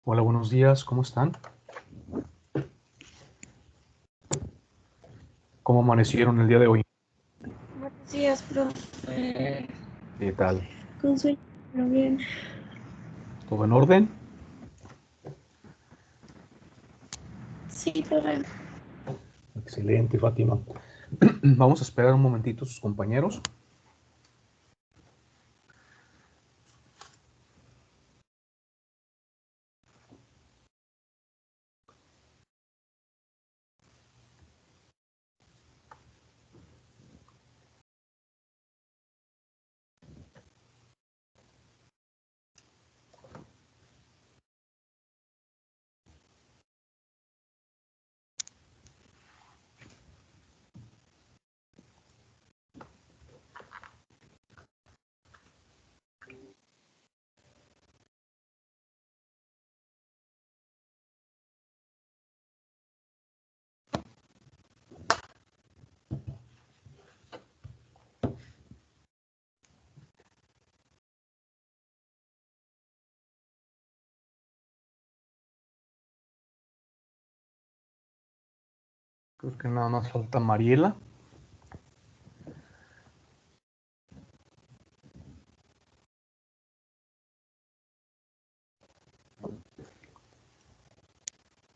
Hola, buenos días, ¿cómo están? ¿Cómo amanecieron el día de hoy? Buenos días, profe. ¿Qué tal? Con sueño, pero bien. ¿Todo en orden? Sí, profe. Excelente, Fátima. Vamos a esperar un momentito a sus compañeros. Creo que nada más falta Mariela.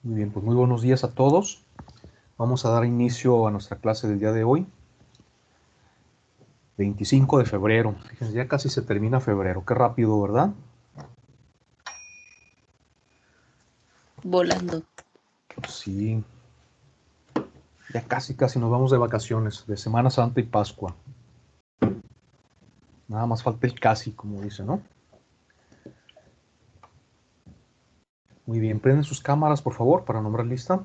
Muy bien, pues muy buenos días a todos. Vamos a dar inicio a nuestra clase del día de hoy, 25 de febrero. Fíjense, ya casi se termina febrero. Qué rápido, ¿verdad? Volando. Sí, ya casi nos vamos de vacaciones, de Semana Santa y Pascua. Nada más falta el casi, como dice, ¿no? Muy bien, prenden sus cámaras, por favor, para nombrar lista.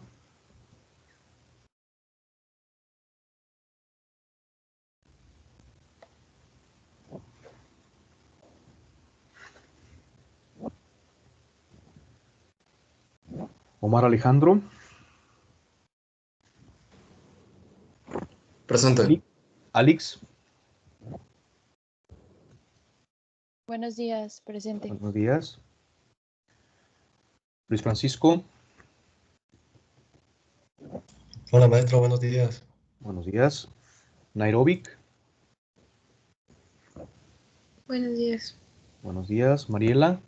Omar Alejandro. Presente. Alex. Buenos días, presente. Buenos días. Luis Francisco. Hola maestro, buenos días. Buenos días. Nairobic. Buenos días. Buenos días. Mariela.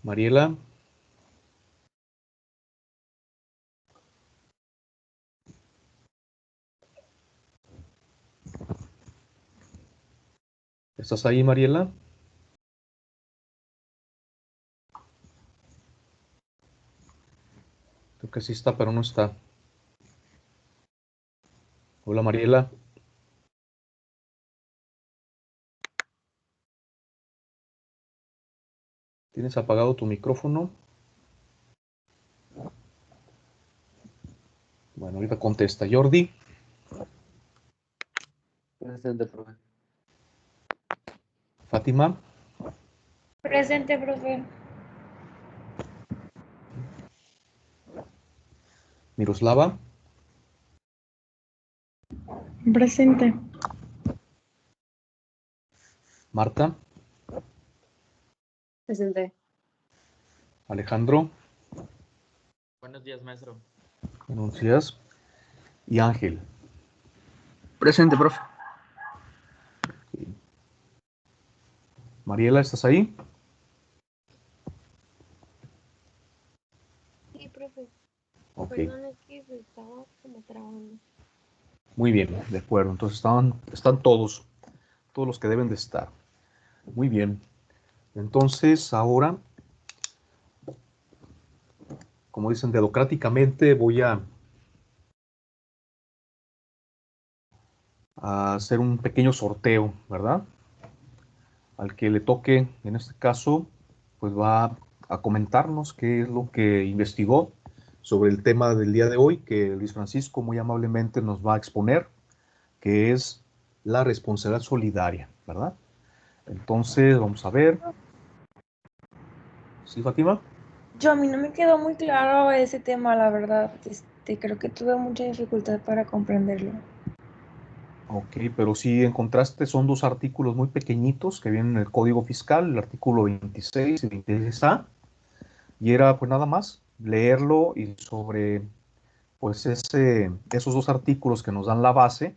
Mariela. ¿Estás ahí, Mariela? Creo que sí está, pero no está. Hola, Mariela. ¿Tienes apagado tu micrófono? Bueno, ahorita contesta. Jordi. Presente, profe. Fátima. Presente, profe. Miroslava. Presente. Marta. Presente. Alejandro. Buenos días, maestro. Buenos días. Y Ángel. Presente, profe. Mariela, ¿estás ahí? Sí, profe. Ok. Perdón, es que se estaba como trabando. Muy bien, de acuerdo. Entonces están todos los que deben de estar. Muy bien. Entonces, ahora, como dicen, dedocráticamente voy a hacer un pequeño sorteo, ¿verdad? Al que le toque, en este caso, pues va a comentarnos qué es lo que investigó sobre el tema del día de hoy, que Luis Francisco muy amablemente nos va a exponer, que es la responsabilidad solidaria, ¿verdad? Entonces, vamos a ver. ¿Sí, Fátima? A mí no me quedó muy claro ese tema, la verdad. Creo que tuve mucha dificultad para comprenderlo. Ok, pero si encontraste, son dos artículos muy pequeñitos que vienen en el Código Fiscal, el artículo 26 y 26A, y era pues nada más leerlo y sobre pues esos dos artículos que nos dan la base,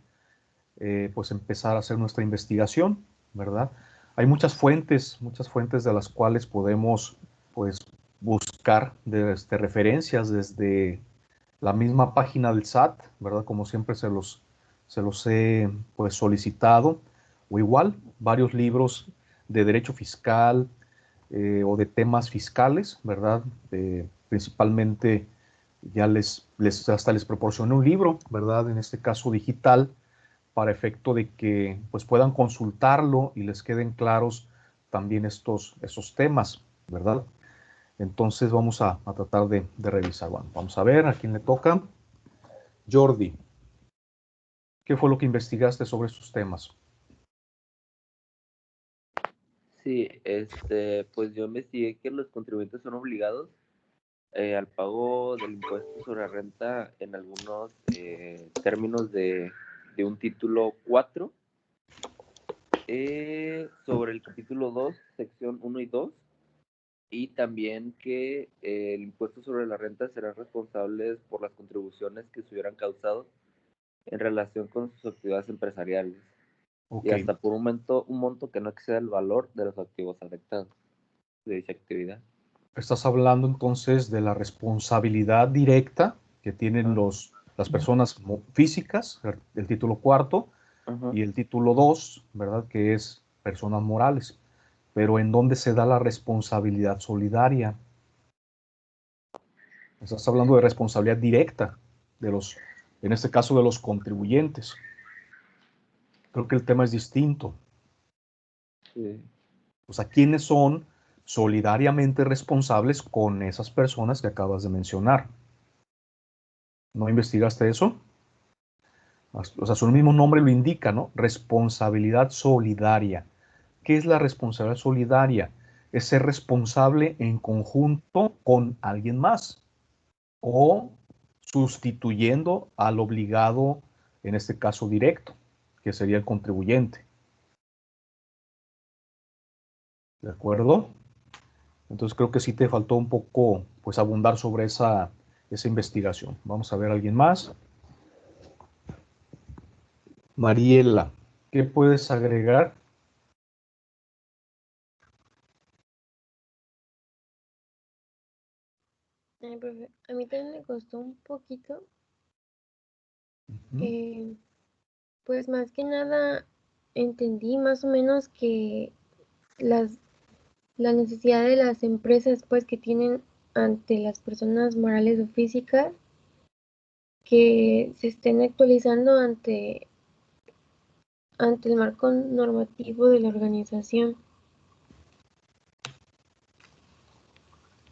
pues empezar a hacer nuestra investigación, ¿verdad? Hay muchas fuentes de las cuales podemos pues buscar referencias desde la misma página del SAT, ¿verdad? Como siempre se los he pues solicitado, o igual varios libros de derecho fiscal o de temas fiscales, ¿verdad? Principalmente ya hasta les proporcioné un libro, ¿verdad? En este caso digital, para efecto de que pues puedan consultarlo y les queden claros también estos temas, ¿verdad? Entonces vamos a tratar de revisar. Bueno, vamos a ver a quién le toca. Jordi, ¿qué fue lo que investigaste sobre estos temas? Sí, pues yo investigué que los contribuyentes son obligados al pago del impuesto sobre la renta en algunos términos de un título 4, sobre el capítulo 2, sección 1 y 2, y también que el impuesto sobre la renta será responsable por las contribuciones que se hubieran causado en relación con sus actividades empresariales, Ok, y hasta por un monto que no exceda el valor de los activos afectados de dicha actividad. estás hablando entonces de la responsabilidad directa que tienen Ah, las personas físicas, el título cuarto, ajá. y el título 2, ¿verdad? Que es personas morales. Pero ¿en dónde se da la responsabilidad solidaria? Estás hablando de responsabilidad directa en este caso de los contribuyentes. Creo que el tema es distinto. Sí. O sea, ¿quiénes son solidariamente responsables con esas personas que acabas de mencionar? ¿No investigaste eso? O sea, su mismo nombre lo indica, ¿no? Responsabilidad solidaria. ¿Qué es la responsabilidad solidaria? Es ser responsable en conjunto con alguien más o sustituyendo al obligado, en este caso directo, que sería el contribuyente. ¿De acuerdo? Entonces creo que sí te faltó un poco, pues, abundar sobre esa investigación. Vamos a ver a alguien más. Mariela, ¿qué puedes agregar? Ay, profe, a mí también me costó un poquito, Ujú. eh, pues más que nada entendí más o menos que las, la necesidad de las empresas pues que tienen ante las personas morales o físicas que se estén actualizando ante el marco normativo de la organización.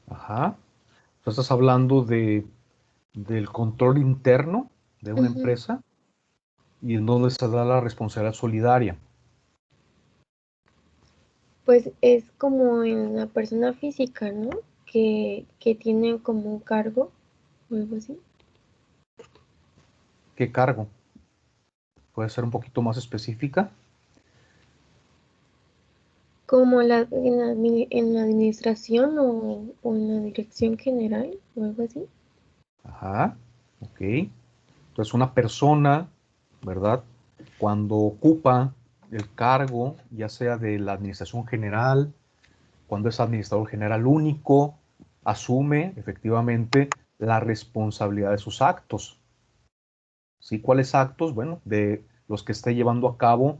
Ajá. O sea, estás hablando del control interno de una Ujú. empresa y en dónde se da la responsabilidad solidaria. Pues es como en la persona física, ¿no? Que tiene como un cargo o algo así. ¿Qué cargo? ¿Puede ser un poquito más específica? Como en la administración o en la dirección general o algo así. Ajá. Ok. Entonces, una persona, ¿verdad? Cuando ocupa el cargo, ya sea de la administración general, cuando es administrador general único, asume efectivamente la responsabilidad de sus actos. ¿Sí? ¿Cuáles actos? Bueno, de los que esté llevando a cabo,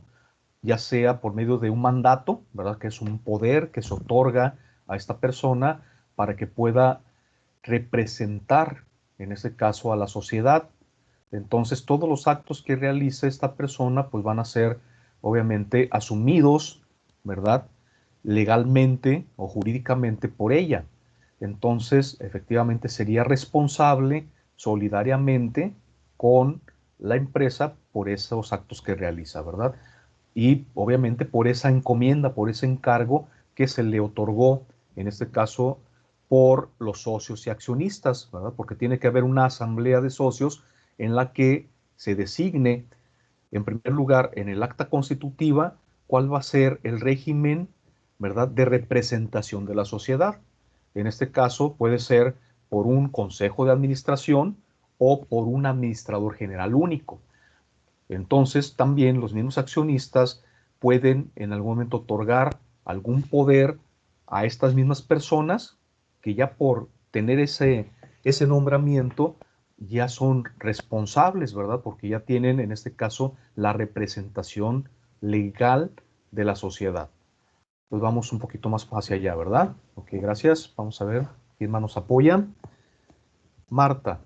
ya sea por medio de un mandato, ¿verdad? Que es un poder que se otorga a esta persona para que pueda representar, en este caso, a la sociedad. Entonces, todos los actos que realice esta persona, pues van a ser, obviamente, asumidos, ¿verdad? Legalmente o jurídicamente por ella. Entonces, efectivamente, sería responsable solidariamente con la empresa por esos actos que realiza, ¿verdad? Y obviamente por esa encomienda, por ese encargo que se le otorgó, en este caso, por los socios y accionistas, ¿verdad? Porque tiene que haber una asamblea de socios en la que se designe en primer lugar, en el acta constitutiva, cuál va a ser el régimen, ¿verdad?, de representación de la sociedad. En este caso puede ser por un consejo de administración o por un administrador general único. Entonces, también los mismos accionistas pueden en algún momento otorgar algún poder a estas mismas personas que ya por tener ese nombramiento ya son responsables, ¿verdad? Porque ya tienen en este caso la representación legal de la sociedad. Pues vamos un poquito más hacia allá, ¿verdad? Ok, gracias. Vamos a ver quién más nos apoya. Marta,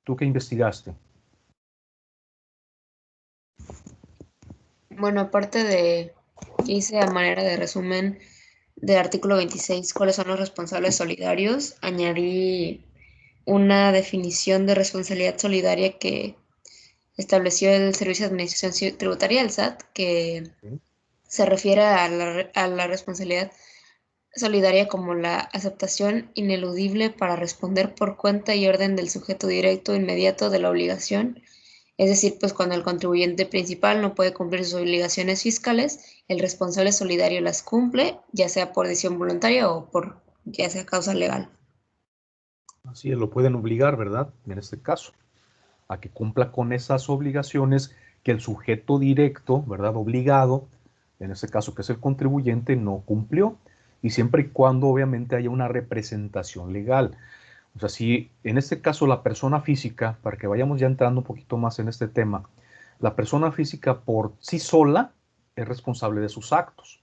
¿tú qué investigaste? Bueno, aparte de que hice a manera de resumen del artículo 26, cuáles son los responsables solidarios, añadí una definición de responsabilidad solidaria que estableció el Servicio de Administración Tributaria, el SAT, que se refiere a la responsabilidad solidaria como la aceptación ineludible para responder por cuenta y orden del sujeto directo inmediato de la obligación. Es decir, pues cuando el contribuyente principal no puede cumplir sus obligaciones fiscales, el responsable solidario las cumple, ya sea por decisión voluntaria o por ya sea causa legal. Así es, lo pueden obligar, ¿verdad? En este caso, a que cumpla con esas obligaciones que el sujeto directo, ¿verdad? Obligado, en este caso que es el contribuyente, no cumplió. Y siempre y cuando obviamente haya una representación legal. O sea, si en este caso la persona física, para que vayamos ya entrando un poquito más en este tema, la persona física por sí sola es responsable de sus actos.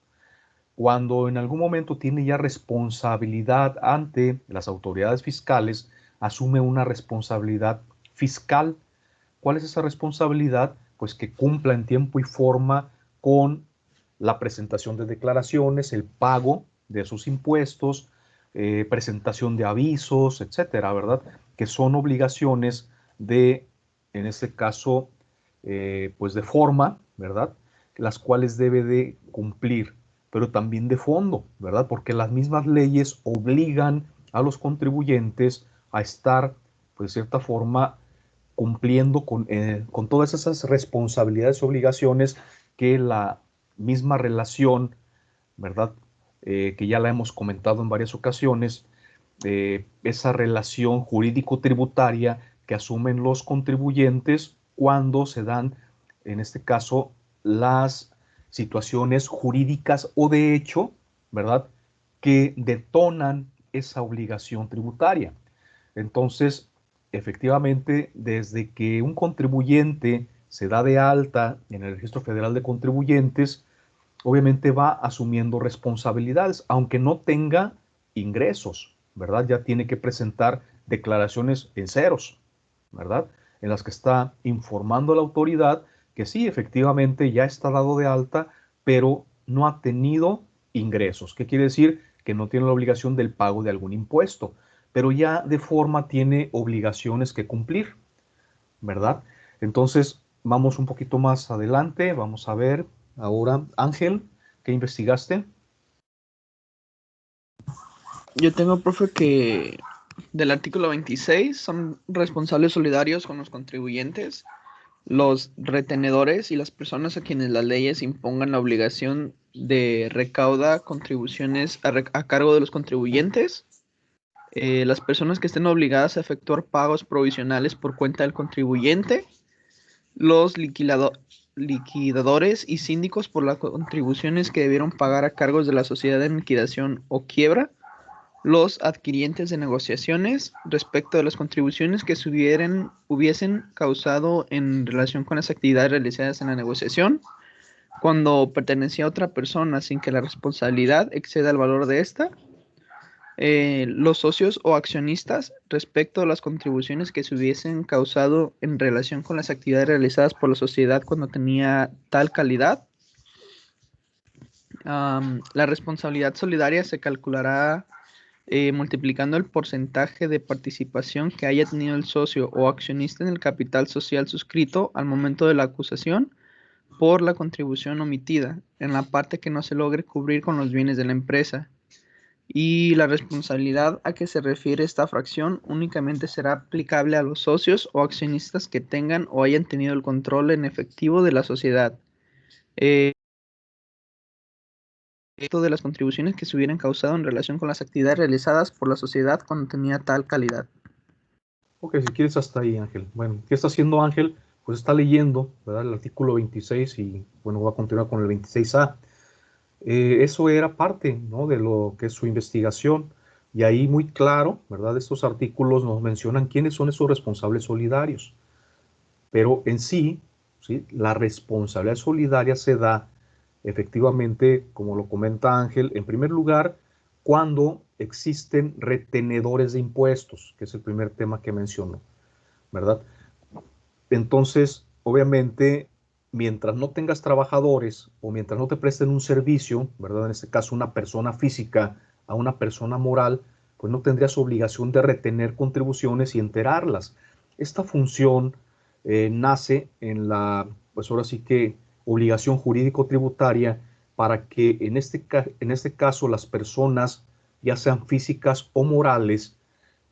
Cuando en algún momento tiene ya responsabilidad ante las autoridades fiscales, asume una responsabilidad fiscal. ¿Cuál es esa responsabilidad? Pues que cumpla en tiempo y forma con la presentación de declaraciones, el pago de sus impuestos, presentación de avisos, etcétera, ¿verdad? Que son obligaciones de, en este caso, pues de forma, ¿verdad? Las cuales debe de cumplir, pero también de fondo, ¿verdad? Porque las mismas leyes obligan a los contribuyentes a estar, pues de cierta forma, cumpliendo con todas esas responsabilidades y obligaciones que la misma relación, ¿verdad? Que ya la hemos comentado en varias ocasiones, esa relación jurídico-tributaria que asumen los contribuyentes cuando se dan, en este caso, las situaciones jurídicas o de hecho, ¿verdad? Que detonan esa obligación tributaria. Entonces, efectivamente, desde que un contribuyente se da de alta en el Registro Federal de Contribuyentes, obviamente va asumiendo responsabilidades, aunque no tenga ingresos, ¿verdad? Ya tiene que presentar declaraciones en ceros, ¿verdad? En las que está informando a la autoridad que sí, efectivamente ya está dado de alta, pero no ha tenido ingresos. ¿Qué quiere decir? Que no tiene la obligación del pago de algún impuesto, pero ya de forma tiene obligaciones que cumplir, ¿verdad? Entonces, vamos un poquito más adelante, vamos a ver ahora, Ángel, ¿qué investigaste? Yo tengo, profe, que del artículo 26 son responsables solidarios con los contribuyentes, los retenedores y las personas a quienes las leyes impongan la obligación de recauda contribuciones a cargo de los contribuyentes, las personas que estén obligadas a efectuar pagos provisionales por cuenta del contribuyente, los liquidadores y síndicos por las contribuciones que debieron pagar a cargos de la sociedad en liquidación o quiebra, los adquirientes de negociaciones respecto de las contribuciones que hubiesen causado en relación con las actividades realizadas en la negociación, cuando pertenecía a otra persona sin que la responsabilidad exceda el valor de esta, los socios o accionistas respecto a las contribuciones que se hubiesen causado en relación con las actividades realizadas por la sociedad cuando tenía tal calidad. La responsabilidad solidaria se calculará multiplicando el porcentaje de participación que haya tenido el socio o accionista en el capital social suscrito al momento de la acusación por la contribución omitida en la parte que no se logre cubrir con los bienes de la empresa. Y la responsabilidad a que se refiere esta fracción únicamente será aplicable a los socios o accionistas que tengan o hayan tenido el control en efectivo de la sociedad. De las contribuciones que se hubieran causado en relación con las actividades realizadas por la sociedad cuando tenía tal calidad. Ok, si quieres hasta ahí, Ángel. Bueno, ¿qué está haciendo Ángel? Pues está leyendo, ¿verdad? El artículo 26 y, bueno, va a continuar con el 26A. Eso era parte, ¿no?, de lo que es su investigación. Y ahí muy claro, ¿verdad? Estos artículos nos mencionan quiénes son esos responsables solidarios. Pero en sí, ¿sí?, la responsabilidad solidaria se da efectivamente, como lo comenta Ángel, en primer lugar, cuando existen retenedores de impuestos, que es el primer tema que mencionó, ¿verdad? Entonces, obviamente, mientras no tengas trabajadores o mientras no te presten un servicio, ¿verdad? En este caso, una persona física a una persona moral, pues no tendrías obligación de retener contribuciones y enterarlas. Esta función nace en la, pues ahora sí que, obligación jurídico-tributaria para que en este caso las personas, ya sean físicas o morales,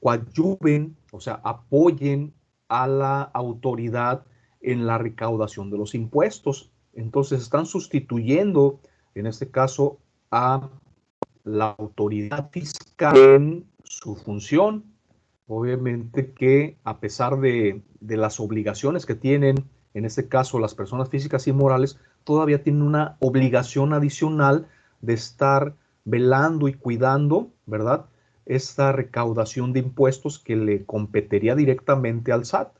coadyuven, o sea, apoyen a la autoridad en la recaudación de los impuestos. Entonces están sustituyendo, en este caso, a la autoridad fiscal en su función. Obviamente que a pesar de las obligaciones que tienen, en este caso las personas físicas y morales, todavía tienen una obligación adicional de estar velando y cuidando, ¿verdad?, esta recaudación de impuestos que le competiría directamente al SAT.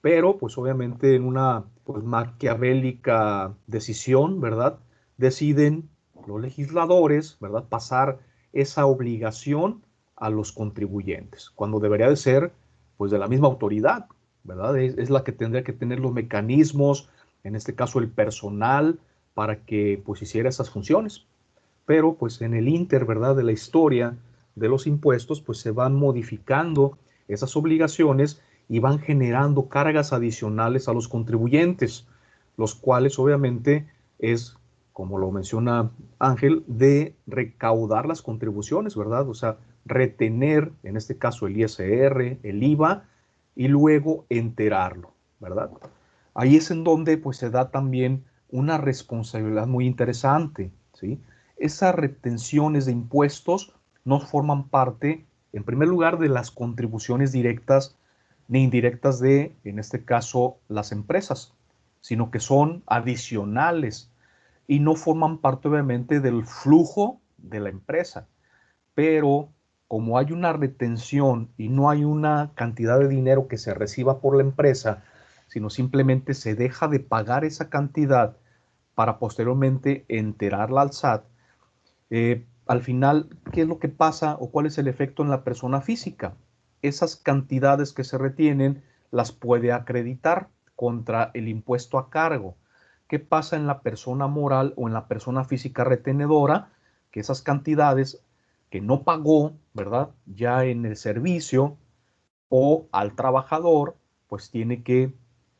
Pero, pues obviamente en una pues, maquiavélica decisión, ¿verdad?, deciden los legisladores, ¿verdad?, pasar esa obligación a los contribuyentes, cuando debería de ser, pues, de la misma autoridad, ¿verdad? Es la que tendría que tener los mecanismos, en este caso el personal, para que, pues, hiciera esas funciones. Pero, pues, en el inter, ¿verdad?, de la historia de los impuestos, pues, se van modificando esas obligaciones y van generando cargas adicionales a los contribuyentes, los cuales obviamente es, como lo menciona Ángel, de recaudar las contribuciones, ¿verdad? O sea, retener, en este caso, el ISR, el IVA, y luego enterarlo, ¿verdad? Ahí es en donde pues se da también una responsabilidad muy interesante, ¿sí? Esas retenciones de impuestos no forman parte, en primer lugar, de las contribuciones directas ni indirectas de, en este caso, las empresas, sino que son adicionales y no forman parte, obviamente, del flujo de la empresa. Pero como hay una retención y no hay una cantidad de dinero que se reciba por la empresa, sino simplemente se deja de pagar esa cantidad para posteriormente enterarla al SAT, al final, ¿qué es lo que pasa o cuál es el efecto en la persona física? Esas cantidades que se retienen las puede acreditar contra el impuesto a cargo. ¿Qué pasa en la persona moral o en la persona física retenedora? Que esas cantidades que no pagó, ¿verdad?, ya en el servicio o al trabajador, pues tiene que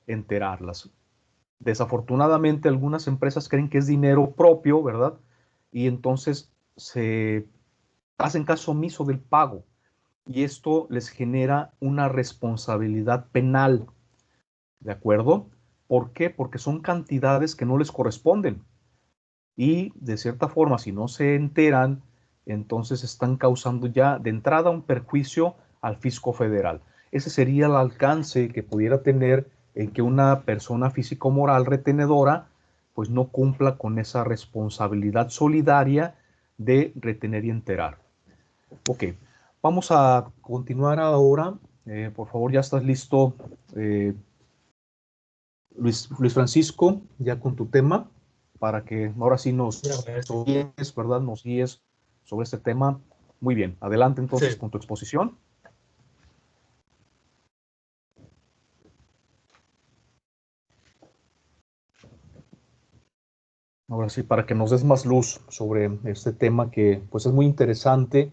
enterarlas. Desafortunadamente, algunas empresas creen que es dinero propio, ¿verdad? Y entonces se hacen caso omiso del pago. Y esto les genera una responsabilidad penal, ¿de acuerdo? ¿Por qué? Porque son cantidades que no les corresponden. Y de cierta forma, si no se enteran, entonces están causando ya de entrada un perjuicio al fisco federal. Ese sería el alcance que pudiera tener en que una persona físico-moral retenedora pues no cumpla con esa responsabilidad solidaria de retener y enterar. Ok, vamos a continuar ahora. Por favor, ya estás listo, Luis Francisco, ya con tu tema, para que ahora sí nos guíes, ¿verdad? Nos guíes sobre este tema. Muy bien, adelante entonces Sí. con tu exposición. Ahora sí, para que nos des más luz sobre este tema que pues es muy interesante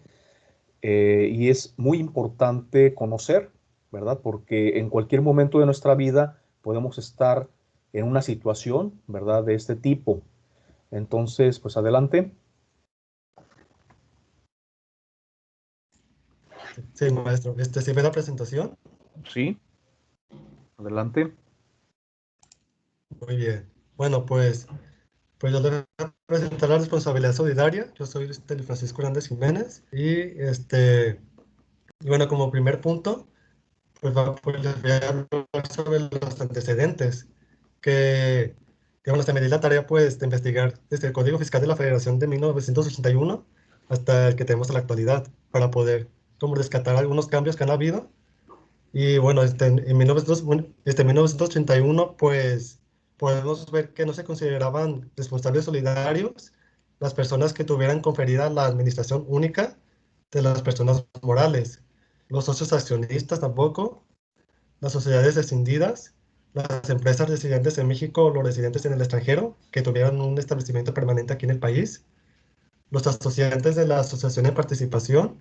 y es muy importante conocer, ¿verdad? Porque en cualquier momento de nuestra vida podemos estar en una situación, ¿verdad?, de este tipo. Entonces, pues adelante. Sí, maestro. ¿Sí ve la presentación? Sí, adelante. Muy bien. Bueno, pues yo le voy a presentar la responsabilidad solidaria. Yo soy Francisco Hernández Jiménez y bueno, como primer punto, pues les voy a hablar sobre los antecedentes que, bueno, se me dio la tarea pues de investigar desde el Código Fiscal de la Federación de 1981 hasta el que tenemos en la actualidad para poder como rescatar algunos cambios que han habido. Y bueno, en 1981 pues podemos ver que no se consideraban responsables solidarios las personas que tuvieran conferida la administración única de las personas morales, los socios accionistas tampoco, las sociedades escindidas, las empresas residentes en México o los residentes en el extranjero que tuvieran un establecimiento permanente aquí en el país, los asociantes de la asociación de participación,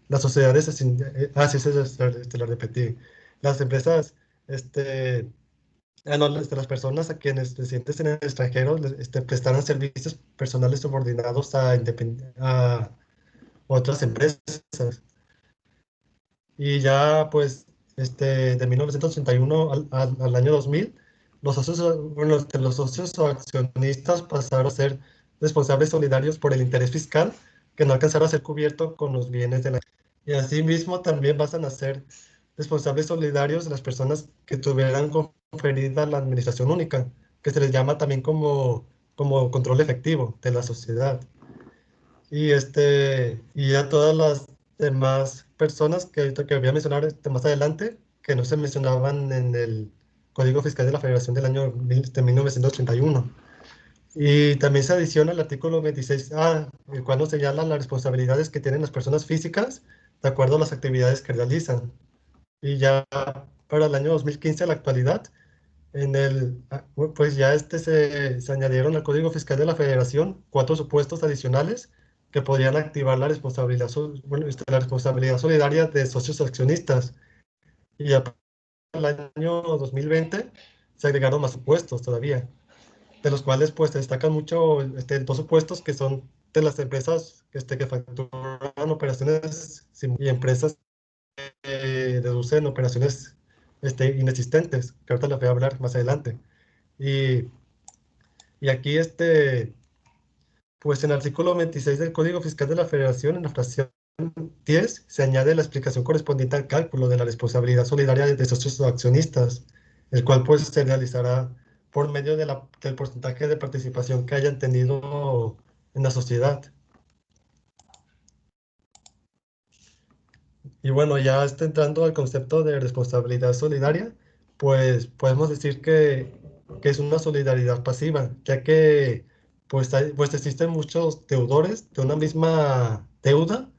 las sociedades, sí, te lo repetí, las empresas, no, las personas a quienes residentes en el extranjero prestaran servicios personales subordinados a otras empresas. Y ya, pues, de 1981 al año 2000, los socios, bueno, los socios o accionistas pasaron a ser responsables solidarios por el interés fiscal que no alcanzara a ser cubierto con los bienes de la... Y asimismo también pasan a ser responsables solidarios de las personas que tuvieran conferida la administración única, que se les llama también como control efectivo de la sociedad. Y ya todas las demás personas que ahorita que voy a mencionar más adelante, que no se mencionaban en el Código Fiscal de la Federación del año de 1981. Y también se adiciona el artículo 26A, el cual nos señala las responsabilidades que tienen las personas físicas de acuerdo a las actividades que realizan. Y ya para el año 2015 a la actualidad, pues ya se añadieron al Código Fiscal de la Federación 4 supuestos adicionales que podrían activar la responsabilidad, la responsabilidad solidaria de socios accionistas. Y ya para el año 2020 se agregaron más supuestos todavía, de los cuales pues se destacan mucho dos supuestos que son de las empresas que facturan operaciones y empresas que deducen operaciones inexistentes, que ahorita les voy a hablar más adelante. Y, y aquí, pues en el artículo 26 del Código Fiscal de la Federación, en la fracción 10, se añade la explicación correspondiente al cálculo de la responsabilidad solidaria de socios o accionistas, el cual pues se realizará por medio del porcentaje de participación que hayan tenido en la sociedad. Y bueno, ya entrando al concepto de responsabilidad solidaria, pues podemos decir que es una solidaridad pasiva, ya que pues existen muchos deudores de una misma deuda,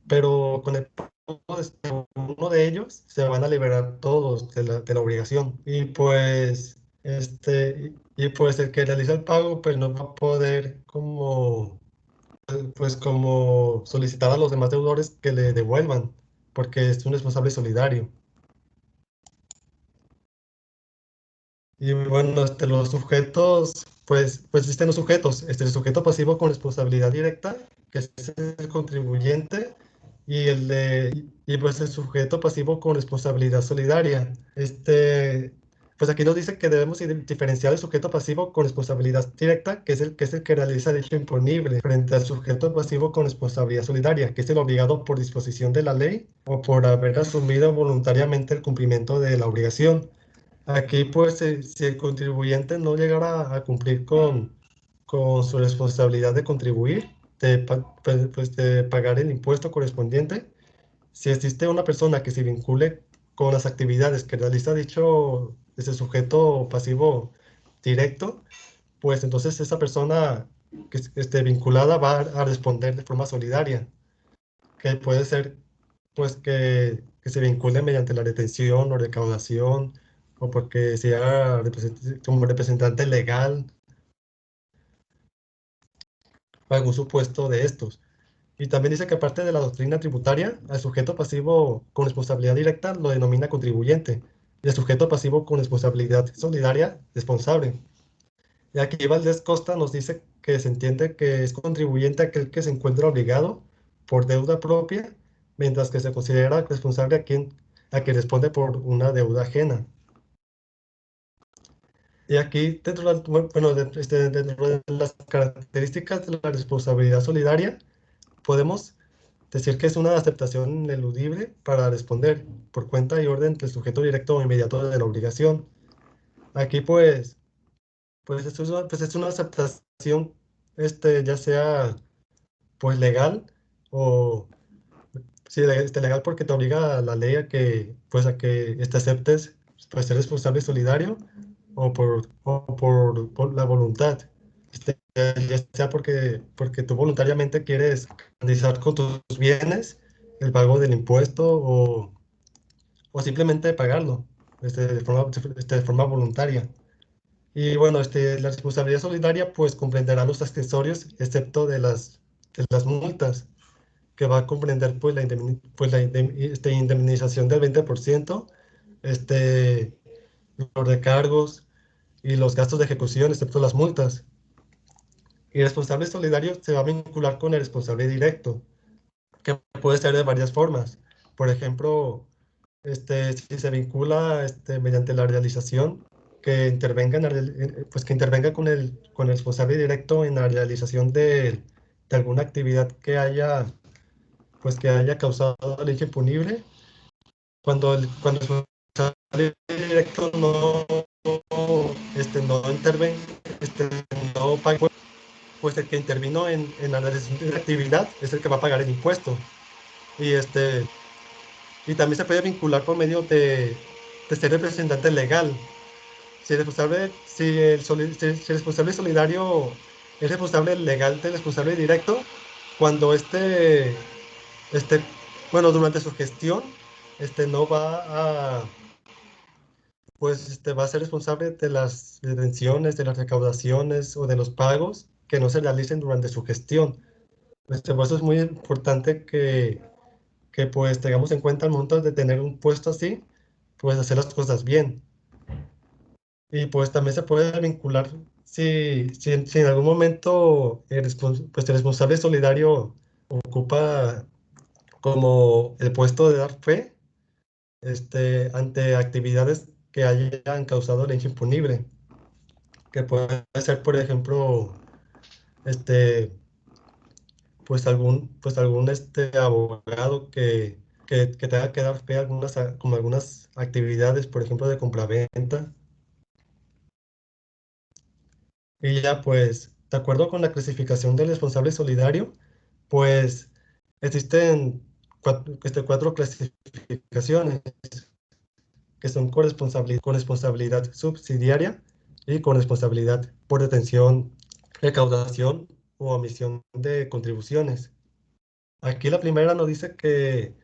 pero con el pago de uno de ellos se van a liberar todos de la obligación. Y pues el que realiza el pago pues no va a poder como solicitar a los demás deudores que le devuelvan, porque es un responsable solidario. Y bueno, los sujetos, pues existen los sujetos, el sujeto pasivo con responsabilidad directa, que es el contribuyente, y pues el sujeto pasivo con responsabilidad solidaria. Pues aquí nos dice que debemos diferenciar el sujeto pasivo con responsabilidad directa, que es el que realiza el hecho imponible, frente al sujeto pasivo con responsabilidad solidaria, que es el obligado por disposición de la ley o por haber asumido voluntariamente el cumplimiento de la obligación. Aquí, pues, si el contribuyente no llegara a cumplir con su responsabilidad de contribuir, de pagar el impuesto correspondiente, si existe una persona que se vincule con las actividades que realiza ese sujeto pasivo directo, pues entonces esa persona que esté vinculada va a responder de forma solidaria, que puede ser pues que se vincule mediante la retención o recaudación o porque sea como representante legal o algún supuesto de estos. Y también dice que aparte de la doctrina tributaria, al sujeto pasivo con responsabilidad directa lo denomina contribuyente y el sujeto pasivo con responsabilidad solidaria responsable. Y aquí Valdés Costa nos dice que se entiende que es contribuyente aquel que se encuentra obligado por deuda propia mientras que se considera responsable a quien responde por una deuda ajena. Y aquí, dentro de las características de la responsabilidad solidaria, podemos decir que es una aceptación ineludible para responder por cuenta y orden del sujeto directo o inmediato de la obligación. Aquí, pues es una aceptación, ya sea pues legal o sí, legal porque te obliga a la ley a que aceptes pues, ser responsable y solidario por la voluntad. Ya sea porque tú voluntariamente quieres garantizar con tus bienes el pago del impuesto o simplemente pagarlo de forma voluntaria. Y bueno, la responsabilidad solidaria pues comprenderá los accesorios excepto de las multas, que va a comprender pues indemnización del 20%, este, los recargos y los gastos de ejecución, excepto las multas. Y el responsable solidario se va a vincular con el responsable directo, que puede ser de varias formas. Por ejemplo, si se vincula mediante la realización, que intervenga con el responsable directo en la realización de alguna actividad que haya causado el hecho impunible. Cuando el responsable directo no intervenga, no paga, pues el que intervino en la realización de la actividad es el que va a pagar el impuesto. Y, y también se puede vincular por medio de ser representante legal. Si el responsable solidario es responsable legal del responsable directo, cuando durante su gestión, no va a, va a ser responsable de las retenciones, de las recaudaciones o de los pagos que no se realicen durante su gestión. Por eso es muy importante que pues tengamos en cuenta al momento de tener un puesto así, pues hacer las cosas bien. Y pues también se puede vincular si en algún momento pues, el responsable solidario ocupa como el puesto de dar fe ante actividades que hayan causado el hecho impunible, que puede ser, por ejemplo, este, pues algún abogado que tenga que dar fe a como algunas actividades, por ejemplo, de compraventa. Y ya, pues, de acuerdo con la clasificación del responsable solidario, pues existen cuatro clasificaciones, que son corresponsabilidad subsidiaria y corresponsabilidad por detención, recaudación o omisión de contribuciones. Aquí la primera nos dice que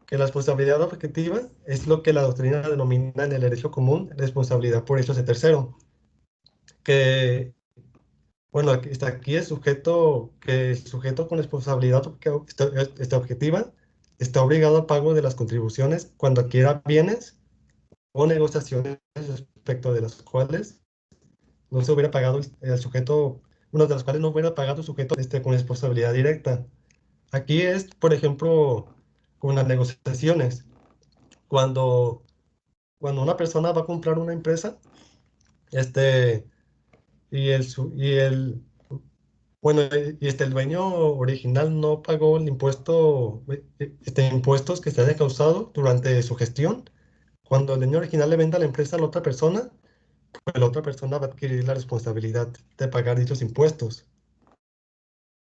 la responsabilidad objetiva es lo que la doctrina denomina en el derecho común responsabilidad por hechos de tercero. Que, bueno, aquí el sujeto con responsabilidad objetiva está obligado al pago de las contribuciones cuando adquiera bienes o negociaciones respecto de las cuales no se hubiera pagado el sujeto, uno de los cuales no hubiera pagado el sujeto con responsabilidad directa. Aquí es, por ejemplo, con las negociaciones. Cuando, cuando una persona va a comprar una empresa, este, y el, su- y el, bueno, el dueño original no pagó el impuesto, impuestos que se haya causado durante su gestión, cuando el dueño original le venda la empresa a la otra persona, pues la otra persona va a adquirir la responsabilidad de pagar dichos impuestos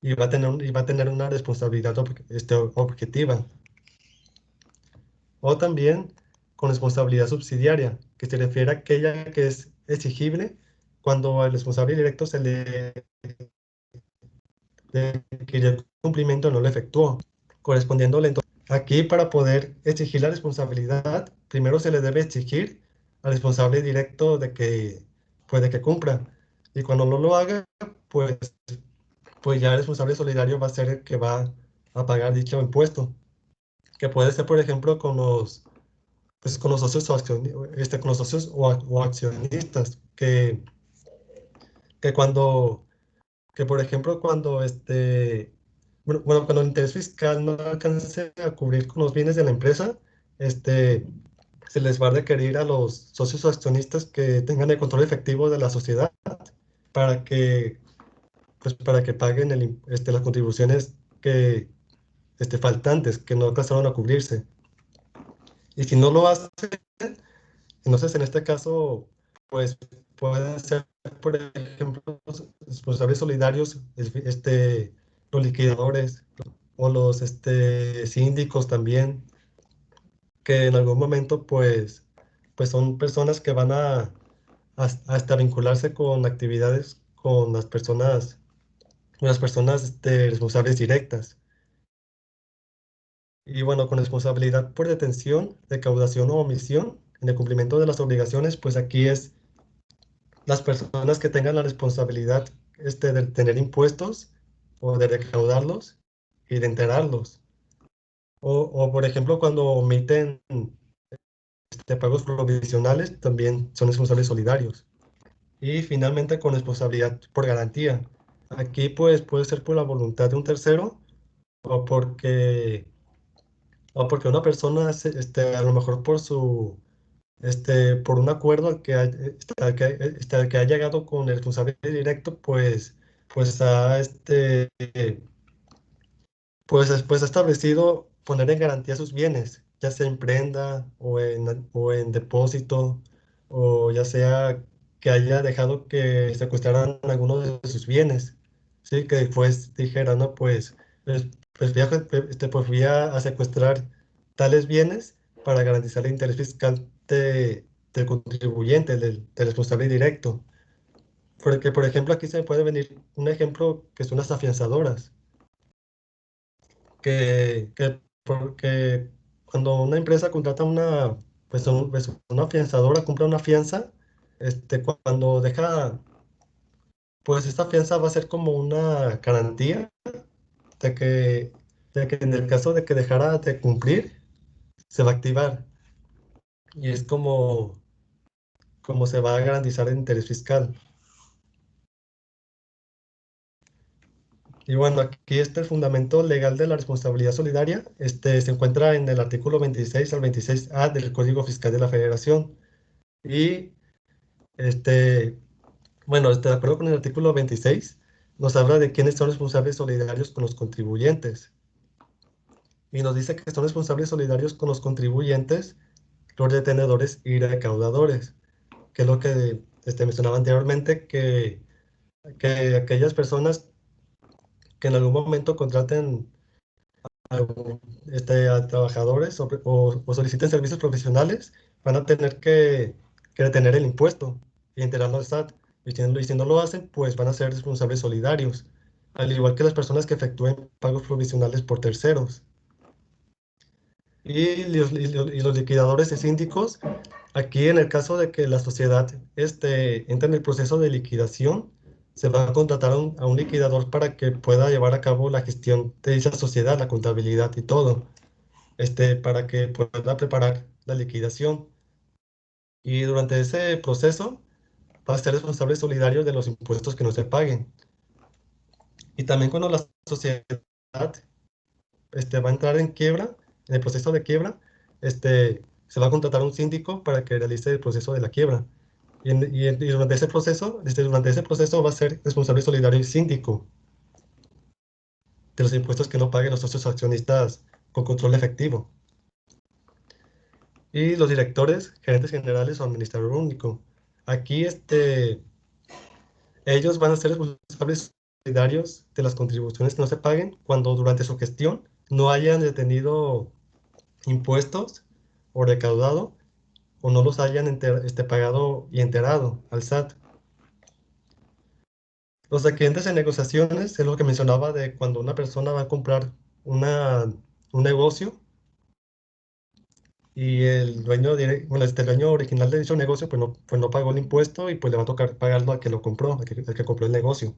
y va a tener una responsabilidad objetiva. O también con responsabilidad subsidiaria, que se refiere a aquella que es exigible cuando al responsable directo se le requiere el cumplimiento no lo efectuó, correspondiéndole entonces. Aquí, para poder exigir la responsabilidad, primero se le debe exigir al responsable directo de que cumpla. Y cuando no lo haga, pues, pues ya el responsable solidario va a ser el que va a pagar dicho impuesto, que puede ser, por ejemplo, con los socios o accionistas, que por ejemplo, cuando bueno, cuando el interés fiscal no alcance a cubrir con los bienes de la empresa, se les va a requerir a los socios o accionistas que tengan el control efectivo de la sociedad para que, pues, para que paguen las contribuciones que, faltantes, que no alcanzaron a cubrirse. Y si no lo hacen, entonces en este caso, pues pueden ser, por ejemplo, los responsables solidarios, los liquidadores o los síndicos también, que en algún momento pues son personas que van a hasta vincularse con actividades con las personas responsables directas. Y bueno, con responsabilidad por detención, recaudación o omisión en el cumplimiento de las obligaciones, pues aquí es las personas que tengan la responsabilidad de tener impuestos o de recaudarlos y de enterarlos. O por ejemplo, cuando omiten pagos provisionales, también son responsables solidarios. Y finalmente, con responsabilidad por garantía. Aquí pues puede ser por la voluntad de un tercero o porque una persona, a lo mejor por un acuerdo al que ha llegado con el responsable directo, pues ha, pues ha establecido poner en garantía sus bienes, ya sea en prenda o en depósito, o ya sea que haya dejado que secuestraran algunos de sus bienes, ¿sí? Que después dijera, no, pues pues voy a secuestrar tales bienes para garantizar el interés fiscal del contribuyente, del responsable directo. Porque, por ejemplo, aquí se me puede venir un ejemplo que son las afianzadoras porque cuando una empresa contrata pues una afianzadora, compra una fianza, cuando deja, pues esta fianza va a ser como una garantía de que, de que en el caso de que dejara de cumplir, se va a activar. Y es como se va a garantizar el interés fiscal. Y bueno, aquí está el fundamento legal de la responsabilidad solidaria. Se encuentra en el artículo 26 al 26A del Código Fiscal de la Federación. Y, bueno, de acuerdo con el artículo 26, nos habla de quiénes son responsables solidarios con los contribuyentes. Y nos dice que son responsables solidarios con los contribuyentes, los retenedores y recaudadores, que es lo que mencionaba anteriormente, que aquellas personas que en algún momento contraten a trabajadores o soliciten servicios profesionales, van a tener que detener el impuesto y enterarlo al SAT. Y si no lo hacen, pues van a ser responsables solidarios, al igual que las personas que efectúen pagos provisionales por terceros. Y los liquidadores y síndicos, aquí en el caso de que la sociedad entre en el proceso de liquidación, se va a contratar a un liquidador para que pueda llevar a cabo la gestión de esa sociedad, la contabilidad y todo, para que pueda preparar la liquidación. Y durante ese proceso va a ser responsable solidario de los impuestos que no se paguen. Y también cuando la sociedad va a entrar en quiebra, en el proceso de quiebra, se va a contratar un síndico para que realice el proceso de la quiebra. Y durante ese proceso va a ser responsable solidario el síndico de los impuestos que no paguen los socios accionistas con control efectivo. Y los directores, gerentes generales o administrador único. Aquí ellos van a ser responsables solidarios de las contribuciones que no se paguen cuando durante su gestión no hayan detenido impuestos o recaudado o no los hayan pagado y enterado al SAT. Los adquirientes en negociaciones es lo que mencionaba de cuando una persona va a comprar un negocio y el el dueño original de dicho negocio pues no pagó el impuesto y pues le va a tocar pagarlo al que lo compró, al que compró el negocio.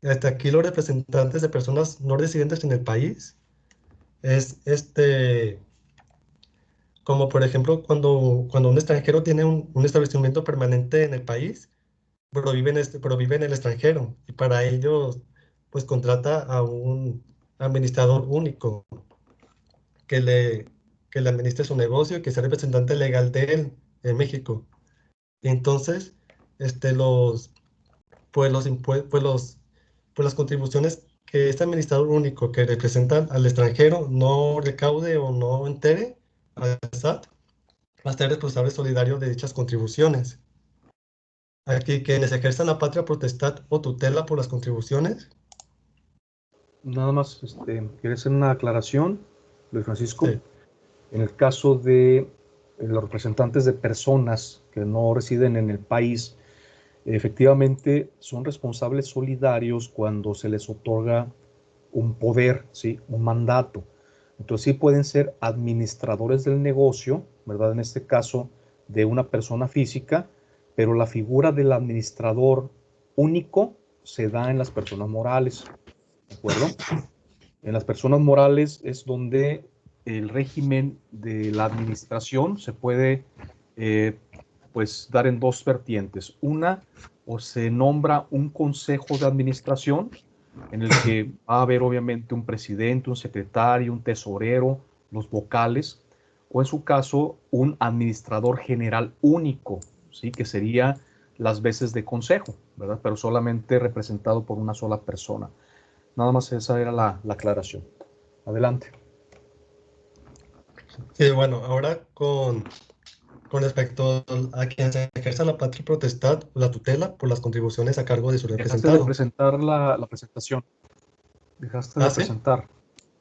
Hasta aquí los representantes de personas no residentes en el país es como por ejemplo cuando un extranjero tiene un establecimiento permanente en el país, pero vive en el extranjero y para ellos pues contrata a un administrador único que le administre su negocio y que sea representante legal de él en México. Y entonces, los, pues las contribuciones que este administrador único que representa al extranjero no recaude o no entere al SAT, va a ser responsable solidario de dichas contribuciones. Aquí, quienes ejerzan la patria potestad o tutela por las contribuciones. Nada más, quiero hacer una aclaración, Luis Francisco. Sí. En el caso de los representantes de personas que no residen en el país, efectivamente son responsables solidarios cuando se les otorga un poder, ¿sí? Un mandato. Entonces sí pueden ser administradores del negocio, ¿verdad? En este caso de una persona física, pero la figura del administrador único se da en las personas morales, ¿de acuerdo? En las personas morales es donde el régimen de la administración se puede pues dar en dos vertientes. Una, o se nombra un consejo de administración en el que va a haber obviamente un presidente, un secretario, un tesorero, los vocales, o en su caso un administrador general único, ¿sí? Que sería las veces de consejo, ¿verdad? Pero solamente representado por una sola persona. Nada más esa era la aclaración. Adelante. Sí, bueno, ahora con respecto a quien se ejerza la patria potestad o la tutela por las contribuciones a cargo de su Dejaste de representado. presentar la presentación. Dejaste de ¿Sí? presentar.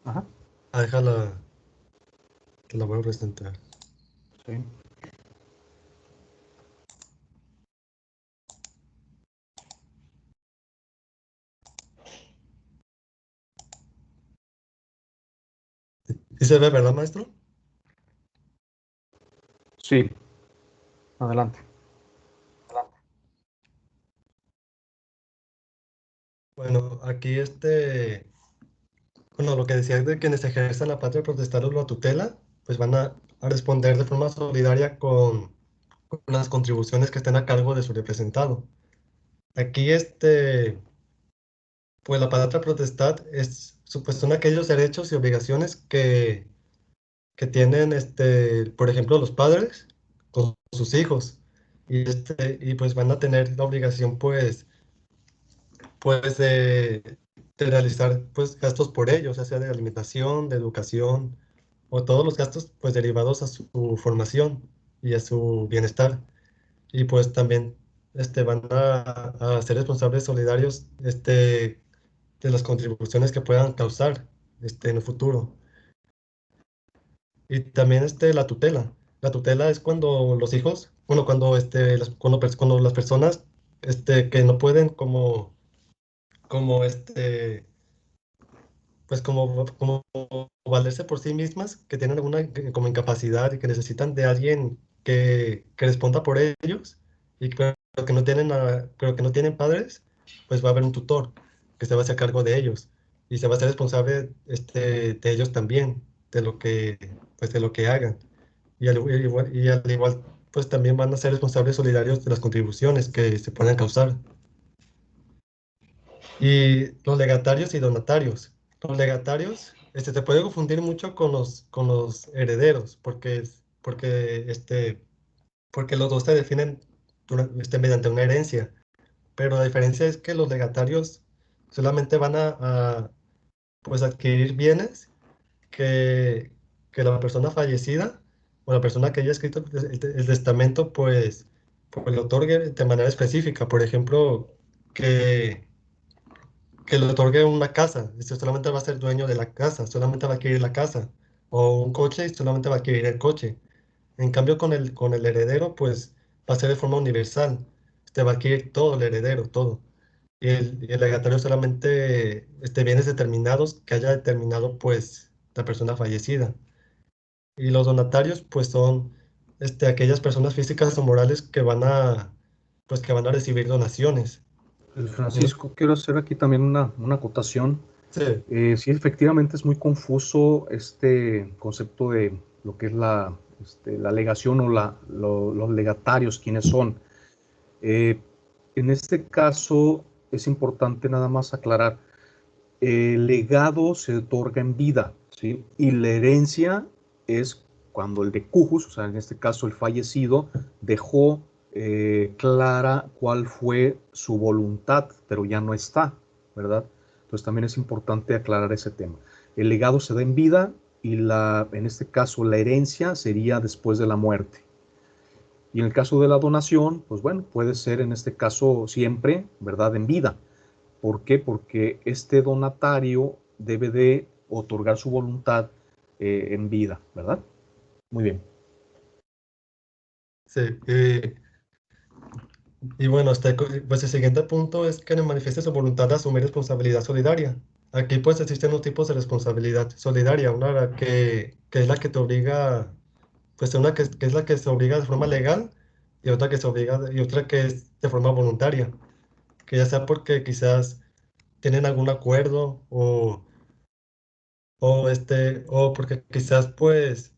Ajá. Déjala, te la voy a presentar. Sí. ¿Sí se ve, verdad, maestro? Sí. Adelante. Bueno, aquí bueno, lo que decía es de quienes ejerzan la patria potestad o la tutela, pues van a responder de forma solidaria con las contribuciones que estén a cargo de su representado. Aquí, pues la patria potestad pues son aquellos derechos y obligaciones que tienen, por ejemplo, los padres con sus hijos. Y pues van a tener la obligación, pues de realizar pues gastos por ellos, ya sea de alimentación, de educación o todos los gastos pues derivados a su formación y a su bienestar. Y pues también van a ser responsables solidarios de las contribuciones que puedan causar en el futuro. Y también la tutela. La tutela es cuando los hijos, bueno, cuando las personas que no pueden como pues como valerse por sí mismas, que tienen alguna como incapacidad y que necesitan de alguien que responda por ellos, pero que no tienen pero que no tienen padres, pues va a haber un tutor que se va a hacer cargo de ellos y se va a ser responsable de ellos también, pues de lo que hagan. Y al igual, pues también van a ser responsables solidarios de las contribuciones que se puedan causar. Y los legatarios y donatarios. Los legatarios se puede confundir mucho con los herederos, porque los dos se definen mediante una herencia. Pero la diferencia es que los legatarios solamente van pues adquirir bienes que, que la persona fallecida o la persona que haya escrito el testamento, pues lo otorgue de manera específica. Por ejemplo, que le otorgue una casa, y solamente va a ser dueño de la casa, solamente va a adquirir la casa, o un coche y solamente va a adquirir el coche. En cambio, con el heredero, pues va a ser de forma universal. Va a adquirir todo el heredero, todo. Y el legatario solamente bienes determinados que haya determinado, pues, la persona fallecida. Y los donatarios, pues, son aquellas personas físicas o morales pues, que van a recibir donaciones. Francisco, quiero hacer aquí también una acotación. Sí, Sí, efectivamente es muy confuso este concepto de lo que es la legación o los legatarios, quiénes son. En este caso es importante nada más aclarar el legado se otorga en vida, ¿sí? Y la herencia es cuando el decujus, o sea, en este caso el fallecido, dejó clara cuál fue su voluntad, pero ya no está, ¿verdad? Entonces también es importante aclarar ese tema. El legado se da en vida y en este caso la herencia sería después de la muerte. Y en el caso de la donación, pues bueno, puede ser en este caso siempre, ¿verdad? En vida. ¿Por qué? Porque este donatario debe de otorgar su voluntad en vida, ¿verdad? Muy bien. Sí, y bueno, pues el siguiente punto es que manifieste su voluntad de asumir responsabilidad solidaria. Aquí pues existen dos tipos de responsabilidad solidaria, una que es la que te obliga, pues una que es la que se obliga de forma legal y otra que se obliga, y otra que es de forma voluntaria, que ya sea porque quizás tienen algún acuerdo o porque quizás pues,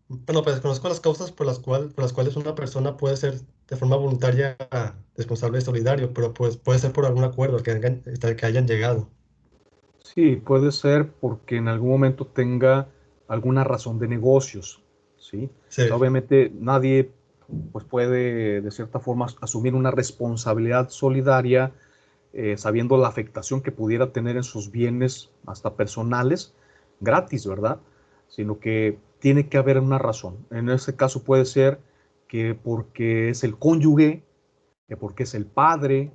bueno, pues conozco las causas por las cuales una persona puede ser de forma voluntaria responsable y solidario, pero pues puede ser por algún acuerdo que hayan llegado. Sí, puede ser porque en algún momento tenga alguna razón de negocios, ¿sí? O sea, Sí, obviamente nadie pues puede de cierta forma asumir una responsabilidad solidaria sabiendo la afectación que pudiera tener en sus bienes hasta personales gratis, ¿verdad? Sino que tiene que haber una razón. En este caso puede ser que porque es el cónyuge, que porque es el padre,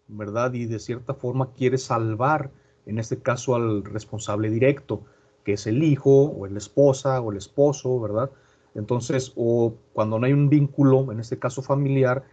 ¿verdad? Y de cierta forma quiere salvar, en este caso, al responsable directo, que es el hijo, o la esposa, o el esposo, ¿verdad? Entonces, o cuando no hay un vínculo, en este caso familiar,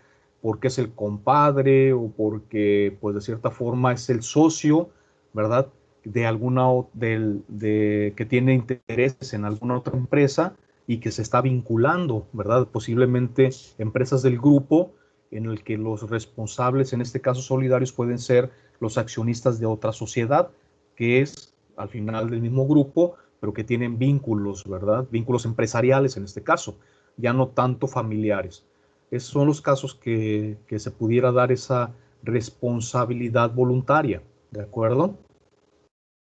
porque es el compadre, o porque, pues, de cierta forma es el socio, ¿verdad? De alguna, que tiene intereses en alguna otra empresa y que se está vinculando, ¿verdad? Posiblemente empresas del grupo en el que los responsables, en este caso solidarios, pueden ser los accionistas de otra sociedad, que es al final del mismo grupo, pero que tienen vínculos, ¿verdad? Vínculos empresariales en este caso, ya no tanto familiares. Esos son los casos que se pudiera dar esa responsabilidad voluntaria, ¿de acuerdo?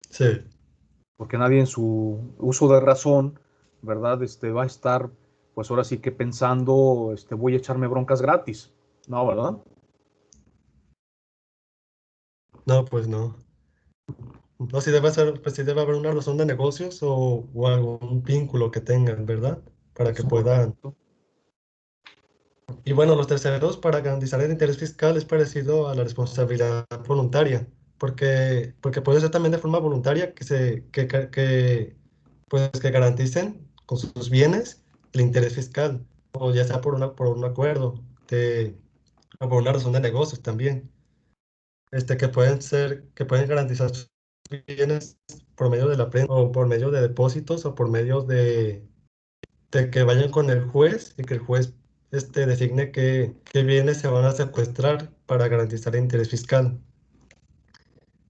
sí. Porque nadie en su uso de razón, ¿verdad? Va a estar, pues ahora sí que pensando, voy a echarme broncas gratis. No, ¿verdad? No, pues no. No, pues sí debe haber una razón de negocios o algún vínculo que tengan, ¿verdad? Para que Es puedan. correcto. Y bueno, los terceros, para garantizar el interés fiscal, es parecido a la responsabilidad voluntaria, porque puede ser también de forma voluntaria pues, que garanticen con sus bienes el interés fiscal, o ya sea por un acuerdo o por una razón de negocios también, que pueden garantizar sus bienes por medio de la prensa, o por medio de depósitos, o por medio de que vayan con el juez y que el juez designe qué bienes se van a secuestrar para garantizar el interés fiscal.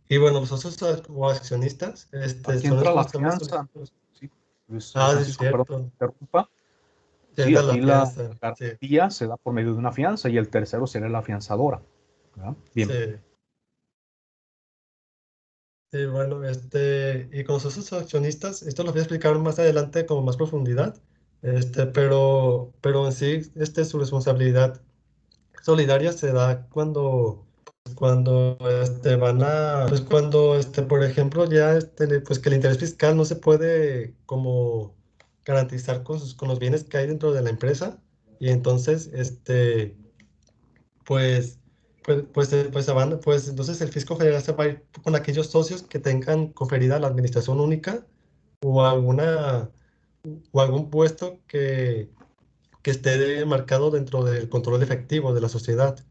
Y bueno, los socios o accionistas Aquí son entra la responsables fianza. solicitados. Sí, Luis Ah, sí, es Francisco, perdón, que cierto. interrumpa. Sí, Sí, entra la aquí la fianza. Sí, garantía se da por medio de una fianza y el tercero será la fianzadora, ¿verdad? sí. Bien. Sí, bueno, y con los socios o accionistas, esto lo voy a explicar más adelante con más profundidad, pero en sí, su responsabilidad solidaria se da cuando pues cuando por ejemplo ya pues que el interés fiscal no se puede como garantizar con los bienes que hay dentro de la empresa y entonces pues pues entonces el fisco federal se va a ir con aquellos socios que tengan conferida la administración única o alguna o algún puesto que esté marcado dentro del control efectivo de la sociedad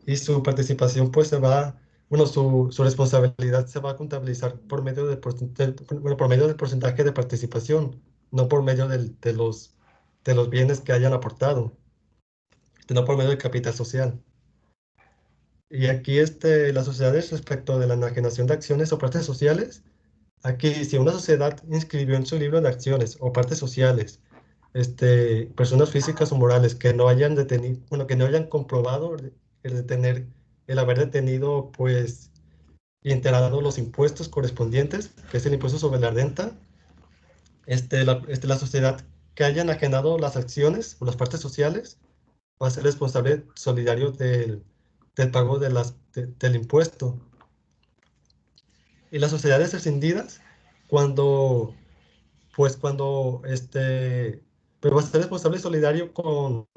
y su participación pues bueno, su responsabilidad se va a contabilizar por medio bueno, por medio del porcentaje de participación, no por medio de los bienes que hayan aportado, sino por medio del capital social. Y aquí las sociedades respecto de la enajenación de acciones o partes sociales, aquí si una sociedad inscribió en su libro de acciones o partes sociales, personas físicas o morales que no hayan detenido, bueno, que no hayan comprobado el haber detenido, pues, y integrado los impuestos correspondientes, que es el impuesto sobre la renta. La sociedad que haya enajenado las acciones o las partes sociales va a ser responsable solidario del pago del impuesto. Y las sociedades escindidas, cuando, pues va a ser responsable solidario con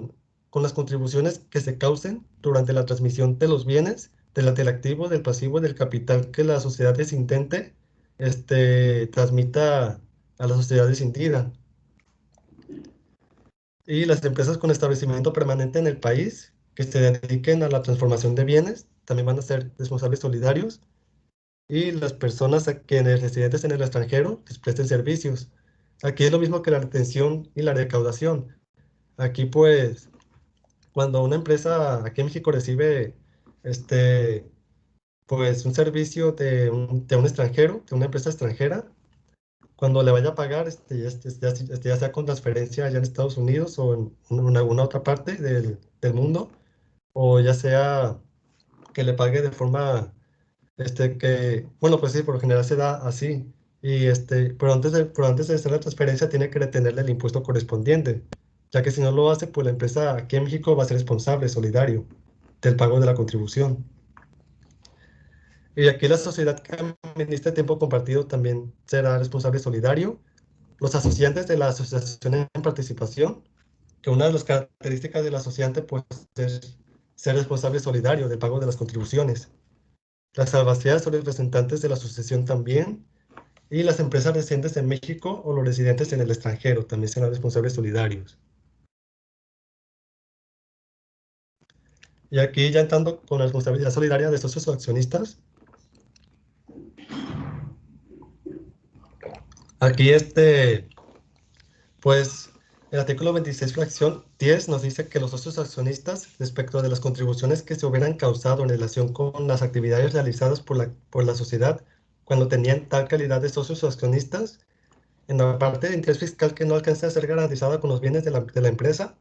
las contribuciones que se causen durante la transmisión de los bienes, del activo, del pasivo y del capital que la sociedad desintente transmita a la sociedad escindida. Y las empresas con establecimiento permanente en el país que se dediquen a la transformación de bienes también van a ser responsables solidarios. Y las personas quienes residentes en el extranjero les presten servicios. Aquí es lo mismo que la retención y la recaudación. Aquí pues, cuando una empresa aquí en México recibe pues un servicio de un extranjero, de una empresa extranjera, cuando le vaya a pagar, ya sea con transferencia allá en Estados Unidos o en alguna otra parte del mundo, o ya sea que le pague de forma, bueno, pues sí, por lo general se da así, pero antes de hacer la transferencia tiene que retenerle el impuesto correspondiente, ya que si no lo hace, pues la empresa aquí en México va a ser responsable, solidario, del pago de la contribución. Y aquí la sociedad que administra tiempo compartido también será responsable solidario. Los asociantes de la asociación en participación, que una de las características del asociante pues, es ser responsable solidario del pago de las contribuciones. Las albaceas son representantes de la asociación también, y las empresas residentes en México o los residentes en el extranjero también serán responsables solidarios. Y aquí ya entrando con la responsabilidad solidaria de socios o accionistas, aquí pues el artículo 26, fracción 10, nos dice que los socios accionistas, respecto de las contribuciones que se hubieran causado en relación con las actividades realizadas por la sociedad cuando tenían tal calidad de socios o accionistas, en la parte de interés fiscal que no alcance a ser garantizada con los bienes de la empresa,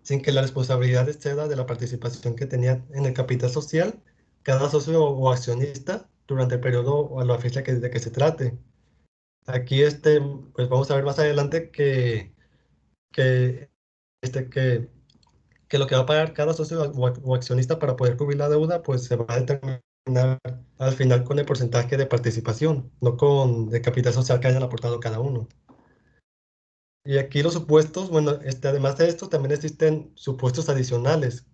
sin que la responsabilidad exceda de la participación que tenía en el capital social cada socio o accionista durante el periodo o a la fecha de que se trate. Aquí pues vamos a ver más adelante que, que lo que va a pagar cada socio o accionista para poder cubrir la deuda, pues se va a determinar al final con el porcentaje de participación, no con el capital social que hayan aportado cada uno. Y aquí los supuestos, bueno, además de esto, también existen supuestos adicionales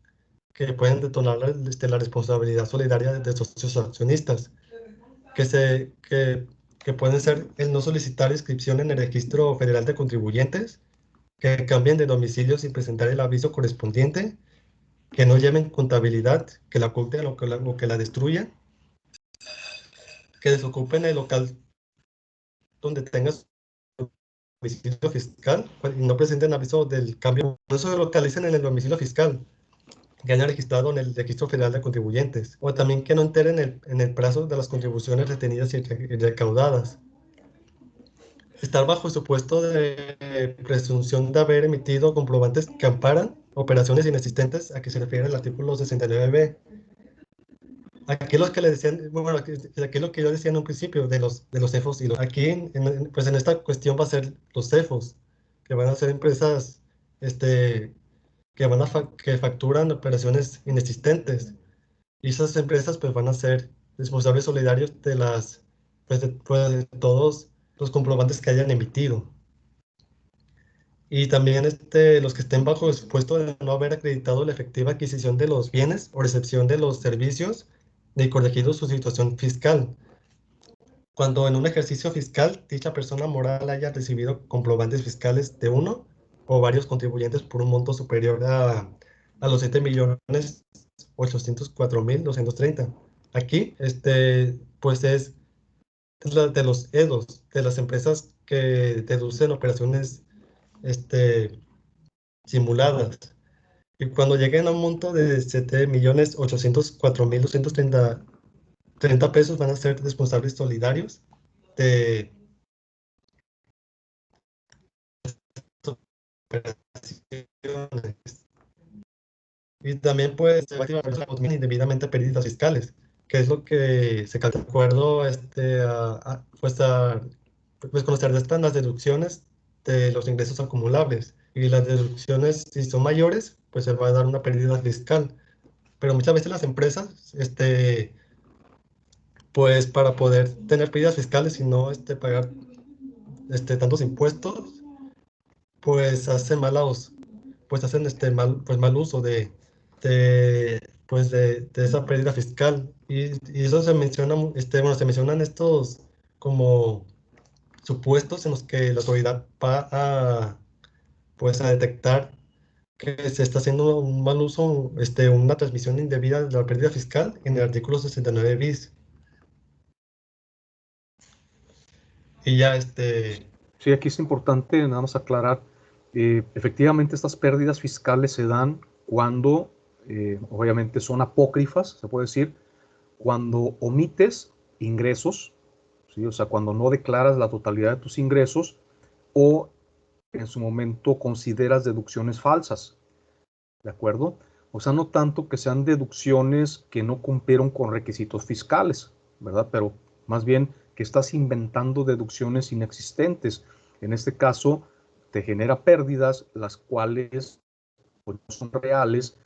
que pueden detonar la responsabilidad solidaria de socios accionistas, que pueden ser el no solicitar inscripción en el Registro Federal de Contribuyentes, que cambien de domicilio sin presentar el aviso correspondiente, que no lleven contabilidad, que la oculten o que la destruyan, que desocupen el local donde tengan su domicilio fiscal y no presenten aviso del cambio, no se localicen en el domicilio fiscal, que hayan registrado en el Registro Federal de Contribuyentes, o también que no enteren en el plazo de las contribuciones retenidas y recaudadas. Estar bajo el supuesto de presunción de haber emitido comprobantes que amparan operaciones inexistentes a que se refiere el artículo 69b. Aquí los que le decían, bueno, aquí lo que yo decía en un principio de los CEFOS, aquí pues en esta cuestión va a ser los CEFOS, que van a ser empresas que facturan operaciones inexistentes. Y esas empresas pues van a ser responsables solidarios pues, de todos los comprobantes que hayan emitido. Y también los que estén bajo el supuesto de no haber acreditado la efectiva adquisición de los bienes o recepción de los servicios ni corregido su situación fiscal. Cuando en un ejercicio fiscal dicha persona moral haya recibido comprobantes fiscales de uno o varios contribuyentes por un monto superior a los 7.804.230. Aquí, pues es de los EDOs, de las empresas que deducen operaciones simuladas. Y cuando lleguen a un monto de 7.804.230 pesos, van a ser responsables solidarios de operaciones. Y también pues se va a activar los indebidamente pérdidas fiscales, que es lo que se calcula de acuerdo pues cuando se restan las deducciones de los ingresos acumulables. Y las deducciones, si son mayores, pues se va a dar una pérdida fiscal. Pero muchas veces las empresas, pues para poder tener pérdidas fiscales y no pagar tantos impuestos, pues hacen pues hacen mal uso de esa pérdida fiscal. Y eso se menciona, bueno, se mencionan estos como supuestos en los que la autoridad va pues a detectar que se está haciendo un mal uso, una transmisión indebida de la pérdida fiscal en el artículo 69 bis. Y ya, Sí, aquí es importante nada más aclarar, efectivamente estas pérdidas fiscales se dan cuando, obviamente son apócrifas, se puede decir, cuando omites ingresos, ¿sí? O sea, cuando no declaras la totalidad de tus ingresos o en su momento consideras deducciones falsas, ¿de acuerdo? O sea, no tanto que sean deducciones que no cumplieron con requisitos fiscales, ¿verdad? Pero más bien que estás inventando deducciones inexistentes. En este caso, te genera pérdidas, las cuales pues, no son reales,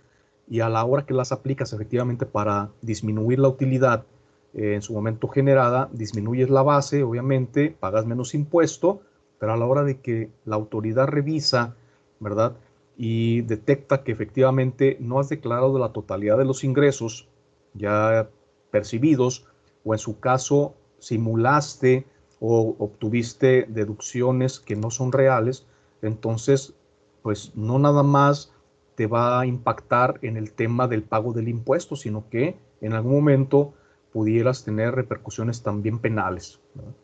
y a la hora que las aplicas efectivamente para disminuir la utilidad en su momento generada, disminuyes la base, obviamente, pagas menos impuesto, pero a la hora de que la autoridad revisa, ¿verdad? Y detecta que efectivamente no has declarado la totalidad de los ingresos ya percibidos, o en su caso simulaste o obtuviste deducciones que no son reales, entonces, pues no nada más te va a impactar en el tema del pago del impuesto, sino que en algún momento pudieras tener repercusiones también penales, ¿no?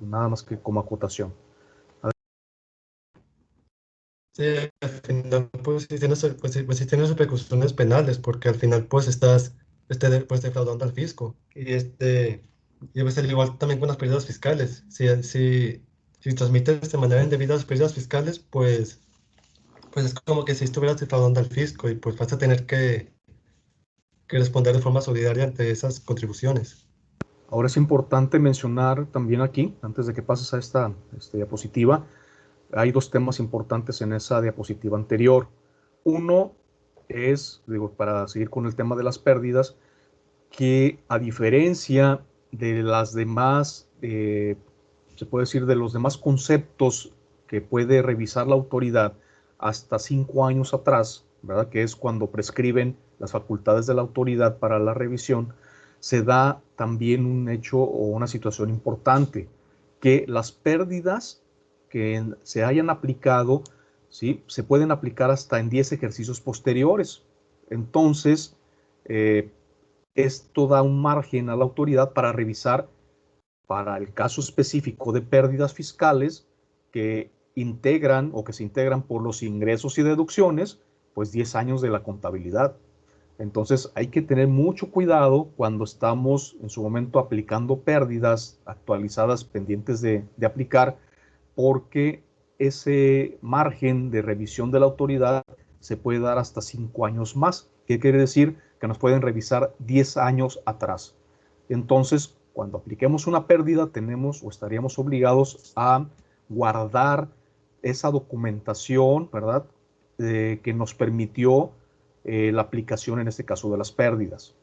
Nada más que como acotación. sí, al final, pues sí tienes repercusiones penales, porque al final, pues estás, pues defraudando al fisco. Y pues al igual también con las pérdidas fiscales. Si transmites de manera indebida las pérdidas fiscales, pues es como que si estuvieras defraudando al fisco y pues vas a tener que responder de forma solidaria ante esas contribuciones. Ahora es importante mencionar también aquí, antes de que pases a esta diapositiva, hay dos temas importantes en esa diapositiva anterior. Uno es, digo, para seguir con el tema de las pérdidas, que a diferencia de las demás, se puede decir, de los demás conceptos que puede revisar la autoridad hasta 5 años atrás, ¿verdad? Que es cuando prescriben las facultades de la autoridad para la revisión, se da también un hecho o una situación importante, que las pérdidas que se hayan aplicado, ¿sí? Se pueden aplicar hasta en 10 ejercicios posteriores. Entonces, esto da un margen a la autoridad para revisar para el caso específico de pérdidas fiscales que integran o que se integran por los ingresos y deducciones, pues 10 años de la contabilidad. Entonces hay que tener mucho cuidado cuando estamos en su momento aplicando pérdidas actualizadas pendientes de aplicar, porque ese margen de revisión de la autoridad se puede dar hasta 5 años más. ¿Qué quiere decir? Que nos pueden revisar 10 años atrás. Entonces, cuando apliquemos una pérdida, tenemos o estaríamos obligados a guardar esa documentación, ¿verdad? Que nos permitió la aplicación, en este caso, de las pérdidas.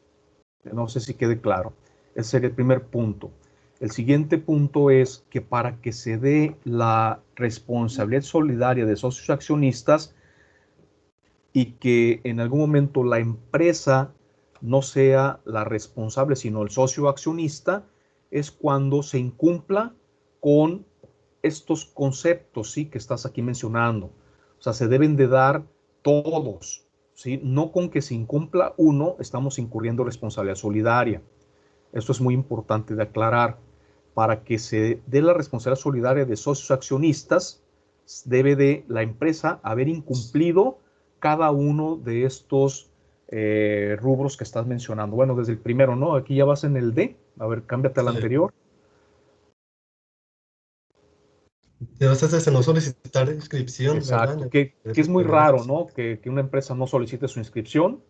No sé si quede claro. Ese sería el primer punto. El siguiente punto es que para que se dé la responsabilidad solidaria de socios accionistas y que en algún momento la empresa no sea la responsable, sino el socio accionista, es cuando se incumpla con estos conceptos, ¿sí? Que estás aquí mencionando. O sea, se deben de dar todos, ¿sí? No con que se incumpla uno, estamos incurriendo responsabilidad solidaria. Esto es muy importante de aclarar. Para que se dé la responsabilidad solidaria de socios accionistas, debe de la empresa haber incumplido cada uno de estos rubros que estás mencionando. Bueno, desde el primero, ¿no? Aquí ya vas en el D. A ver, cámbiate al anterior. Debes no solicitar inscripción, ¿verdad? Exacto, que es muy raro, ¿no? Que una empresa no solicite su inscripción.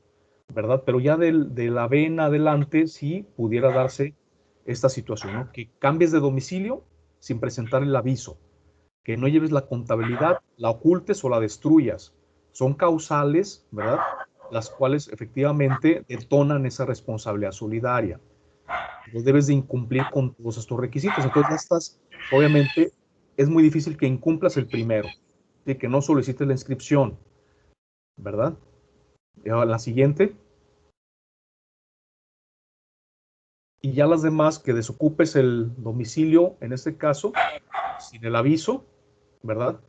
¿verdad? Pero ya de la B en adelante sí pudiera darse esta situación, ¿no? Que cambies de domicilio sin presentar el aviso, que no lleves la contabilidad, la ocultes o la destruyas. Son causales, ¿verdad? Las cuales efectivamente detonan esa responsabilidad solidaria. Entonces debes de incumplir con todos estos requisitos. Entonces ya estás, obviamente, es muy difícil que incumplas el primero, ¿sí? Que no solicites la inscripción, ¿verdad? Y ahora, la siguiente. Y ya las demás, que desocupes el domicilio, en este caso, sin el aviso, ¿verdad?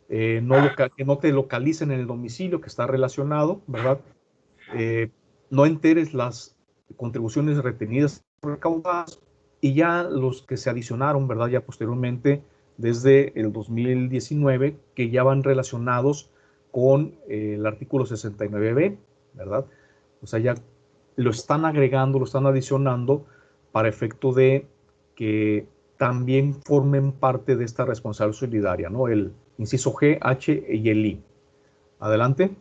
Que no te localicen en el domicilio que está relacionado, ¿verdad? No enteres las contribuciones retenidas recaudadas y ya los que se adicionaron, ¿verdad? Ya posteriormente, desde el 2019, que ya van relacionados con el artículo 69B, ¿verdad? O sea, ya lo están agregando, lo están adicionando para efecto de que también formen parte de esta responsabilidad solidaria, ¿no? El inciso G, H y el I. Adelante.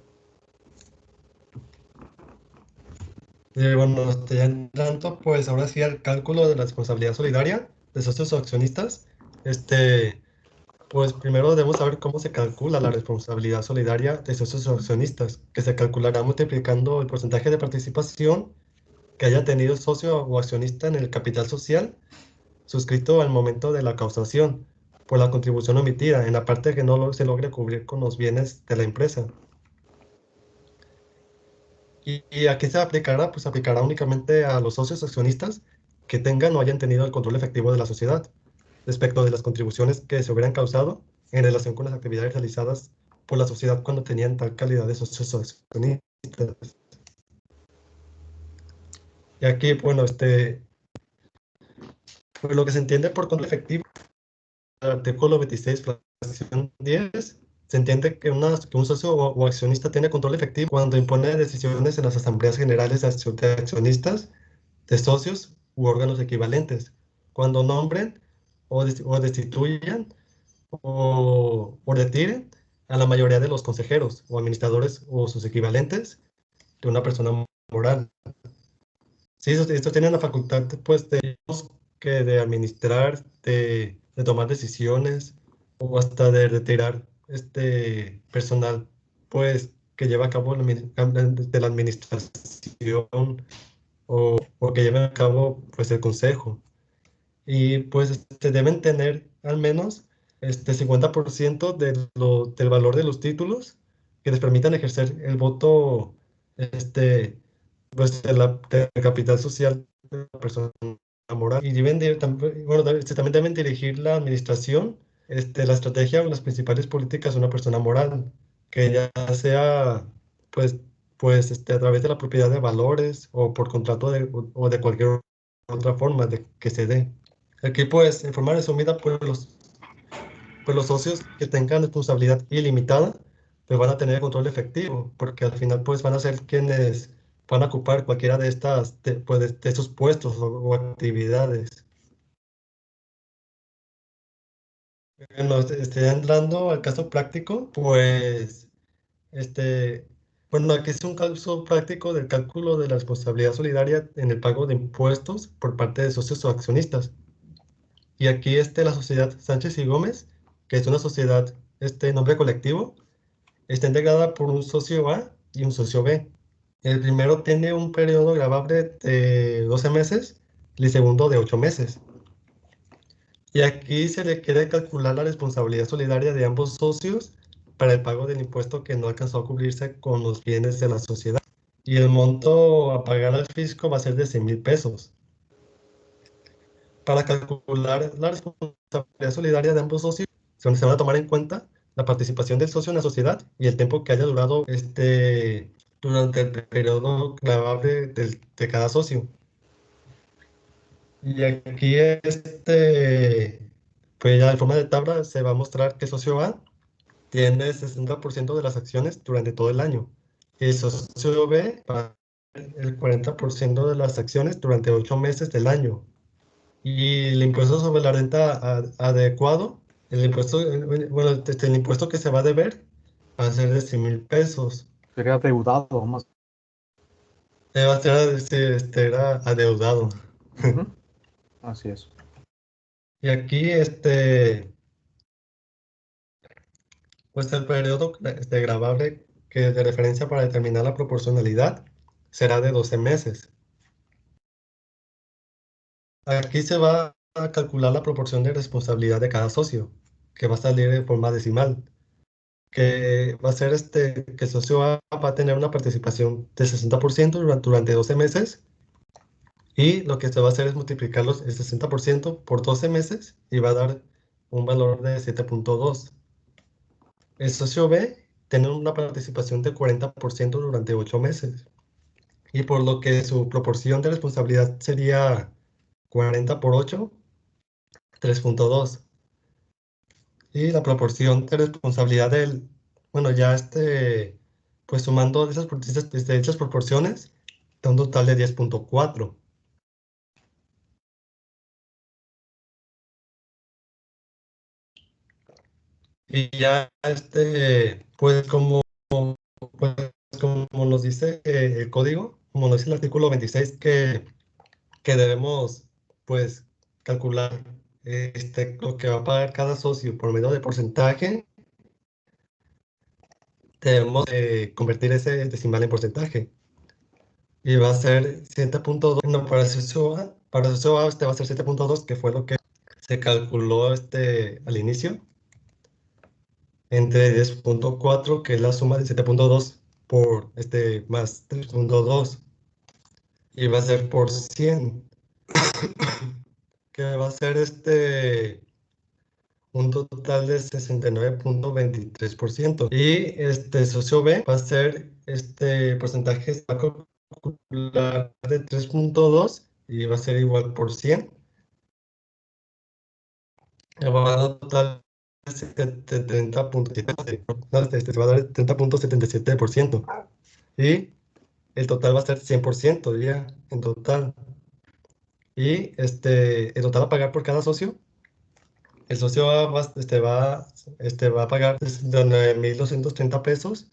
Bueno, ya entrando, pues ahora sí al cálculo de la responsabilidad solidaria de socios o accionistas. Pues primero debemos saber cómo se calcula la responsabilidad solidaria de socios o accionistas, que se calculará multiplicando el porcentaje de participación que haya tenido el socio o accionista en el capital social suscrito al momento de la causación por la contribución omitida en la parte que no se logre cubrir con los bienes de la empresa. Y aquí se aplicará, pues aplicará únicamente a los socios accionistas que tengan o hayan tenido el control efectivo de la sociedad respecto de las contribuciones que se hubieran causado en relación con las actividades realizadas por la sociedad cuando tenían tal calidad de socios accionistas. Y aquí, bueno, pues lo que se entiende por control efectivo, el artículo 26, fracción 10, se entiende que un socio o accionista tiene control efectivo cuando impone decisiones en las asambleas generales de accionistas, de socios u órganos equivalentes, cuando nombren o destituyan o retiren a la mayoría de los consejeros o administradores o sus equivalentes de una persona moral. Sí, estos tienen la facultad, pues, de administrar, de tomar decisiones o hasta de retirar personal, pues, que lleva a cabo de la administración o que lleva a cabo, pues, el consejo. Y, pues, deben tener al menos 50% del valor de los títulos que les permitan ejercer el voto, pues, del capital social de la persona moral. Y bueno, también deben dirigir la administración, la estrategia o las principales políticas de una persona moral, que ya sea, pues, a través de la propiedad de valores o por contrato o de cualquier otra forma de que se dé. Aquí, pues, en forma resumida, pues los socios que tengan responsabilidad ilimitada, pues van a tener control efectivo, porque al final, pues, van a ser quienes van a ocupar cualquiera de de estos puestos o actividades. Bueno, entrando al caso práctico, pues, bueno, aquí es un caso práctico del cálculo de la responsabilidad solidaria en el pago de impuestos por parte de socios o accionistas. Y aquí la sociedad Sánchez y Gómez, que es una sociedad, nombre colectivo, está integrada por un socio A y un socio B. El primero tiene un periodo gravable de 12 meses y el segundo de 8 meses. Y aquí se le quiere calcular la responsabilidad solidaria de ambos socios para el pago del impuesto que no alcanzó a cubrirse con los bienes de la sociedad. Y el monto a pagar al fisco va a ser de 100,000 pesos. Para calcular la responsabilidad solidaria de ambos socios, se van a tomar en cuenta la participación del socio en la sociedad y el tiempo que haya durado durante el periodo gravable de cada socio. Y aquí, pues ya en forma de tabla se va a mostrar que el socio A tiene 60% de las acciones durante todo el año. Y el socio B va a tener el 40% de las acciones durante 8 meses del año. Y el impuesto sobre la renta adecuado, el impuesto, bueno, el impuesto que se va a deber va a ser de 100,000 pesos. Sería deudado más. Era adeudado. Ujú. Así es. Y aquí, pues el periodo gravable que es de referencia para determinar la proporcionalidad será de 12 meses. Aquí se va a calcular la proporción de responsabilidad de cada socio, que va a salir de forma decimal, que va a ser que el socio va a tener una participación de 60% durante 12 meses, y lo que se va a hacer es multiplicar el 60% por 12 meses y va a dar un valor de 7.2. El socio B tiene una participación de 40% durante 8 meses, y por lo que su proporción de responsabilidad sería 40 por 8, 3.2. Y la proporción de responsabilidad bueno, ya pues sumando esas proporciones, da un total de 10.4. Y ya pues pues, como nos dice el código, como nos dice el artículo 26, que debemos pues calcular lo que va a pagar cada socio por medio de porcentaje, debemos convertir ese decimal en porcentaje. Y va a ser 7.2. No, para el socio A, va a ser 7.2, que fue lo que se calculó al inicio, entre 10.4, que es la suma de 7.2 por más 3.2, y va a ser por 100, que va a ser un total de 69.23%. Y socio B va a ser porcentaje, se va a calcular de 3.2 y va a ser igual por 100. Va a dar un total de 70.7, no, se va a dar 70.77%. Y el total va a ser 100% ya en total. Y el total a pagar por cada socio, el socio va a pagar de 9.230 pesos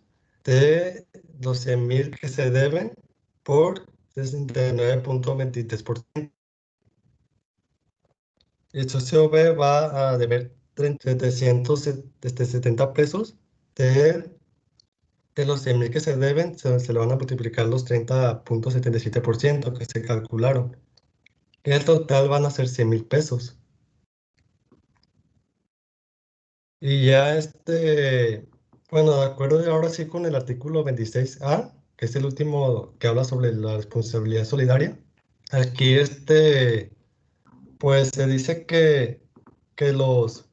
de los 100.000 que se deben por 69.23%. El socio B va a deber 770 pesos de los 100.000 que se deben, se le van a multiplicar los 30.77% que se calcularon. Y el total van a ser 100.000 pesos. Y ya bueno, de acuerdo ahora sí con el artículo 26A, que es el último que habla sobre la responsabilidad solidaria. Aquí pues se dice que que los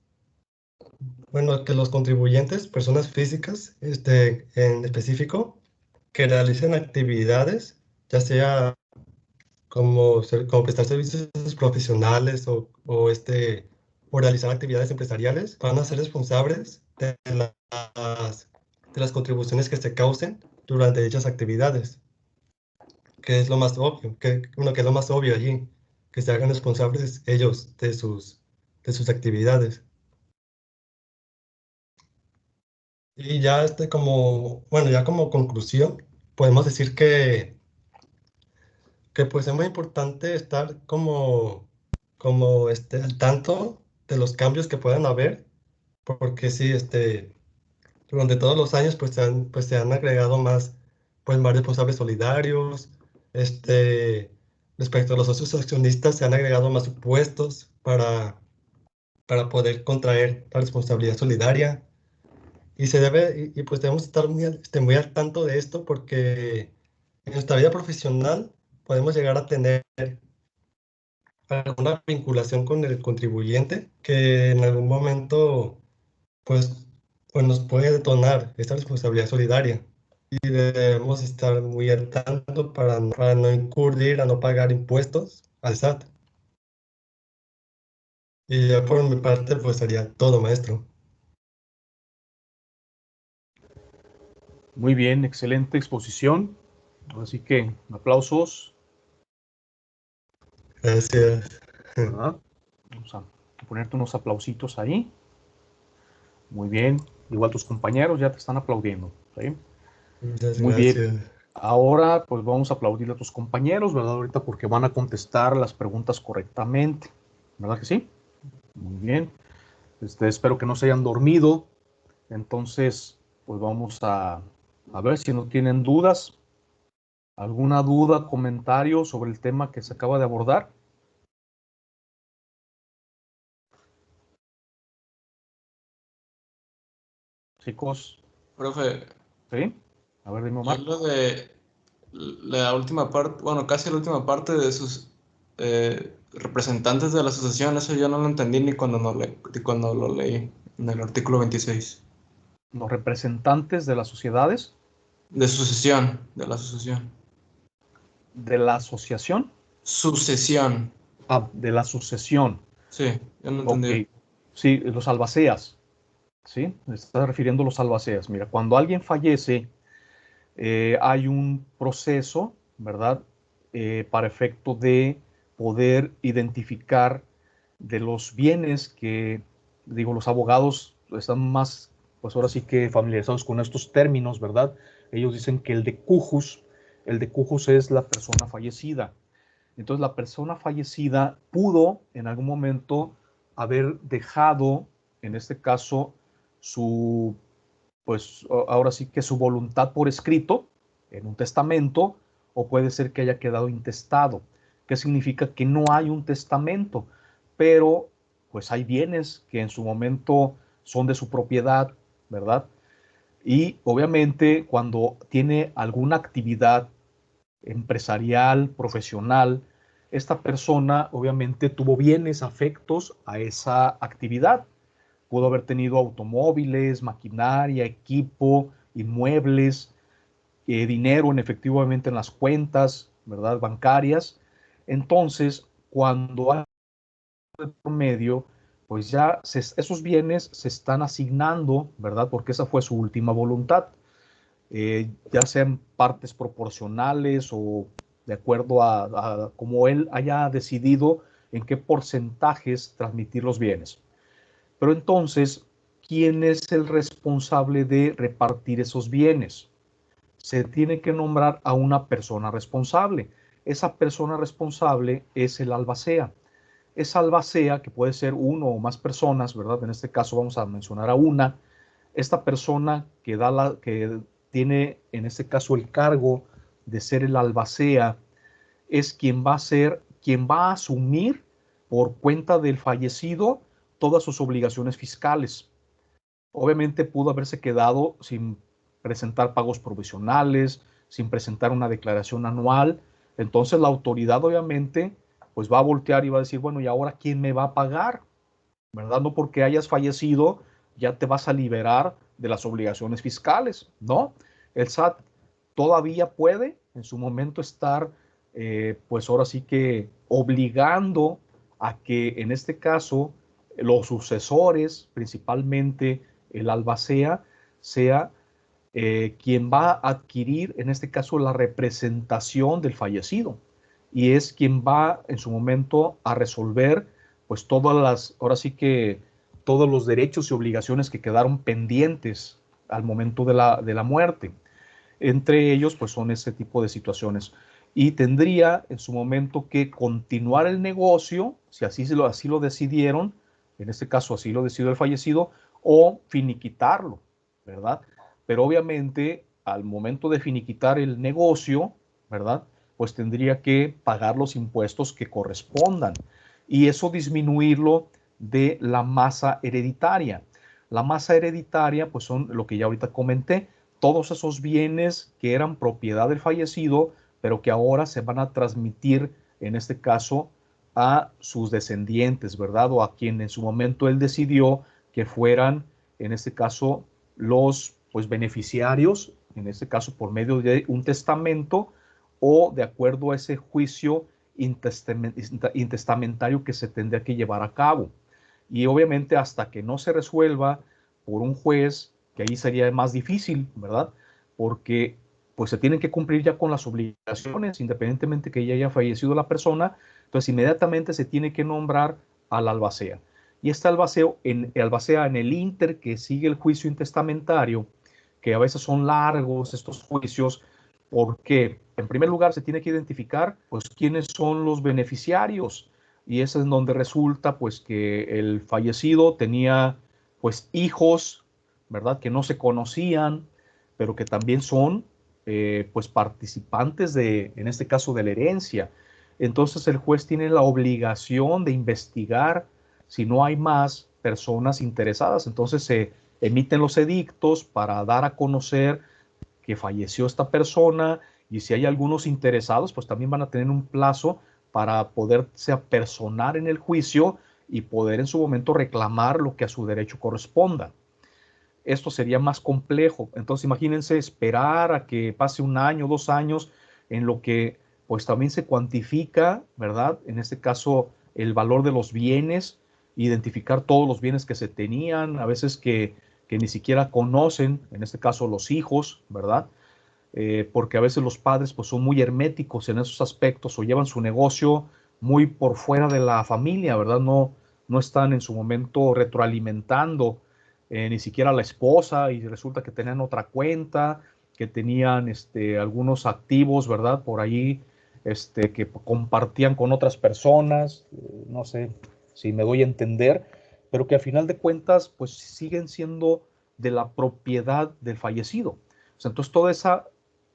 contribuyentes, personas físicas, en específico, que realicen actividades, ya sea como prestar servicios profesionales o realizar actividades empresariales, van a ser responsables de las contribuciones que se causen durante dichas actividades, que es lo más obvio, que es lo más obvio allí, que se hagan responsables ellos de sus actividades. Y ya bueno, ya como conclusión, podemos decir que pues es muy importante estar al tanto de los cambios que puedan haber, porque sí, durante todos los años pues se han agregado más responsables solidarios, respecto a los socios accionistas se han agregado más supuestos para poder contraer la responsabilidad solidaria. Y pues debemos estar muy al tanto de esto, porque en nuestra vida profesional podemos llegar a tener alguna vinculación con el contribuyente que en algún momento pues, pues nos puede detonar esta responsabilidad solidaria. Y debemos estar muy al tanto para no incurrir a no pagar impuestos al SAT. Y ya por mi parte pues sería todo, maestro. Muy bien, excelente exposición. Así que aplausos. Gracias. ¿Verdad? Vamos a ponerte unos aplausitos ahí. Muy bien. Igual tus compañeros ya te están aplaudiendo. ¿Sí? Muchas Muy bien. gracias. Ahora, pues vamos a aplaudir a tus compañeros, ¿verdad? Ahorita porque van a contestar las preguntas correctamente, ¿verdad que sí? Muy bien. Espero que no se hayan dormido. Entonces, pues vamos a ver si no tienen dudas. ¿Alguna duda, comentario sobre el tema que se acaba de abordar? Chicos, Profe, ¿sí? A ver, dime, yo Omar. lo de la última parte, bueno, casi la última parte de sus representantes de la asociación, eso yo no lo entendí ni cuando, ni cuando lo leí en el artículo 26. Los representantes de las sociedades, De sucesión, de la asociación. de la asociación, Sucesión, de la sucesión. sí, yo no Ok, entendí. sí, los albaceas, ¿sí? Me está refiriendo a los albaceas. Mira, cuando alguien fallece, hay un proceso, ¿verdad? Para efecto de poder identificar de los bienes que, digo, los abogados están más, pues ahora sí que familiarizados con estos términos, ¿verdad? Ellos dicen que el de cujus es la persona fallecida. Entonces la persona fallecida pudo en algún momento haber dejado, en este caso, su, pues ahora sí que su voluntad por escrito en un testamento, o puede ser que haya quedado intestado. ¿Qué significa? Que no hay un testamento, pero pues hay bienes que en su momento son de su propiedad, ¿verdad? Y obviamente cuando tiene alguna actividad empresarial, profesional, esta persona obviamente tuvo bienes afectos a esa actividad. Pudo haber tenido automóviles, maquinaria, equipo, inmuebles, dinero en efectivamente en las cuentas, ¿verdad? Bancarias. Entonces, cuando hay por medio, pues ya esos bienes se están asignando, ¿verdad? Porque esa fue su última voluntad, ya sean partes proporcionales o de acuerdo a cómo él haya decidido en qué porcentajes transmitir los bienes. Pero entonces, ¿quién es el responsable de repartir esos bienes? Se tiene que nombrar a una persona responsable. Esa persona responsable es el albacea. Esa albacea, que puede ser uno o más personas, ¿verdad? En este caso vamos a mencionar a una. Esta persona que tiene en este caso el cargo de ser el albacea es quien va a asumir por cuenta del fallecido todas sus obligaciones fiscales. Obviamente pudo haberse quedado sin presentar pagos provisionales, sin presentar una declaración anual. Entonces la autoridad obviamente pues va a voltear y va a decir, bueno, ¿y ahora quién me va a pagar? ¿Verdad? No porque hayas fallecido ya te vas a liberar de las obligaciones fiscales, ¿no? El SAT todavía puede en su momento estar, pues ahora sí que obligando a que en este caso los sucesores, principalmente el albacea, sea quien va a adquirir, en este caso, la representación del fallecido y es quien va en su momento a resolver, pues todas las, ahora sí que todos los derechos y obligaciones que quedaron pendientes al momento de la muerte. Entre ellos, pues son ese tipo de situaciones. Y tendría en su momento que continuar el negocio, si así lo decidieron, en este caso así lo decidió el fallecido, o finiquitarlo, ¿verdad? Pero obviamente al momento de finiquitar el negocio, ¿verdad? Pues tendría que pagar los impuestos que correspondan y eso disminuirlo de la masa hereditaria. La masa hereditaria, pues son lo que ya ahorita comenté, todos esos bienes que eran propiedad del fallecido, pero que ahora se van a transmitir, en este caso, a sus descendientes, ¿verdad? O a quien en su momento él decidió que fueran, en este caso, los pues, beneficiarios, en este caso por medio de un testamento o de acuerdo a ese juicio intestamentario que se tendría que llevar a cabo. Y obviamente hasta que no se resuelva por un juez, que ahí sería más difícil, ¿verdad? Porque pues se tienen que cumplir ya con las obligaciones, independientemente que ya haya fallecido la persona, entonces inmediatamente se tiene que nombrar al albacea. Y este albacea en el inter que sigue el juicio intestamentario, que a veces son largos estos juicios, Porque, en primer lugar, se tiene que identificar, pues, quiénes son los beneficiarios. Y es en donde resulta, pues, que el fallecido tenía, pues, hijos, ¿verdad? Que no se conocían, pero que también son, pues, participantes de, en este caso, de la herencia. Entonces, el juez tiene la obligación de investigar si no hay más personas interesadas. Entonces, se emiten los edictos para dar a conocer que falleció esta persona, y si hay algunos interesados, pues también van a tener un plazo para poderse apersonar en el juicio y poder en su momento reclamar lo que a su derecho corresponda. Esto sería más complejo. Entonces imagínense esperar a que pase un año, 2 años, en lo que pues también se cuantifica, ¿verdad? En este caso, el valor de los bienes, identificar todos los bienes que se tenían, a veces que ni siquiera conocen, en este caso los hijos, ¿verdad? Porque a veces los padres pues son muy herméticos en esos aspectos o llevan su negocio muy por fuera de la familia, ¿verdad? No están en su momento retroalimentando ni siquiera a la esposa, y resulta que tenían otra cuenta, que tenían algunos activos, ¿verdad? Por ahí que compartían con otras personas, no sé si me doy a entender, pero que a final de cuentas pues siguen siendo de la propiedad del fallecido. O sea, entonces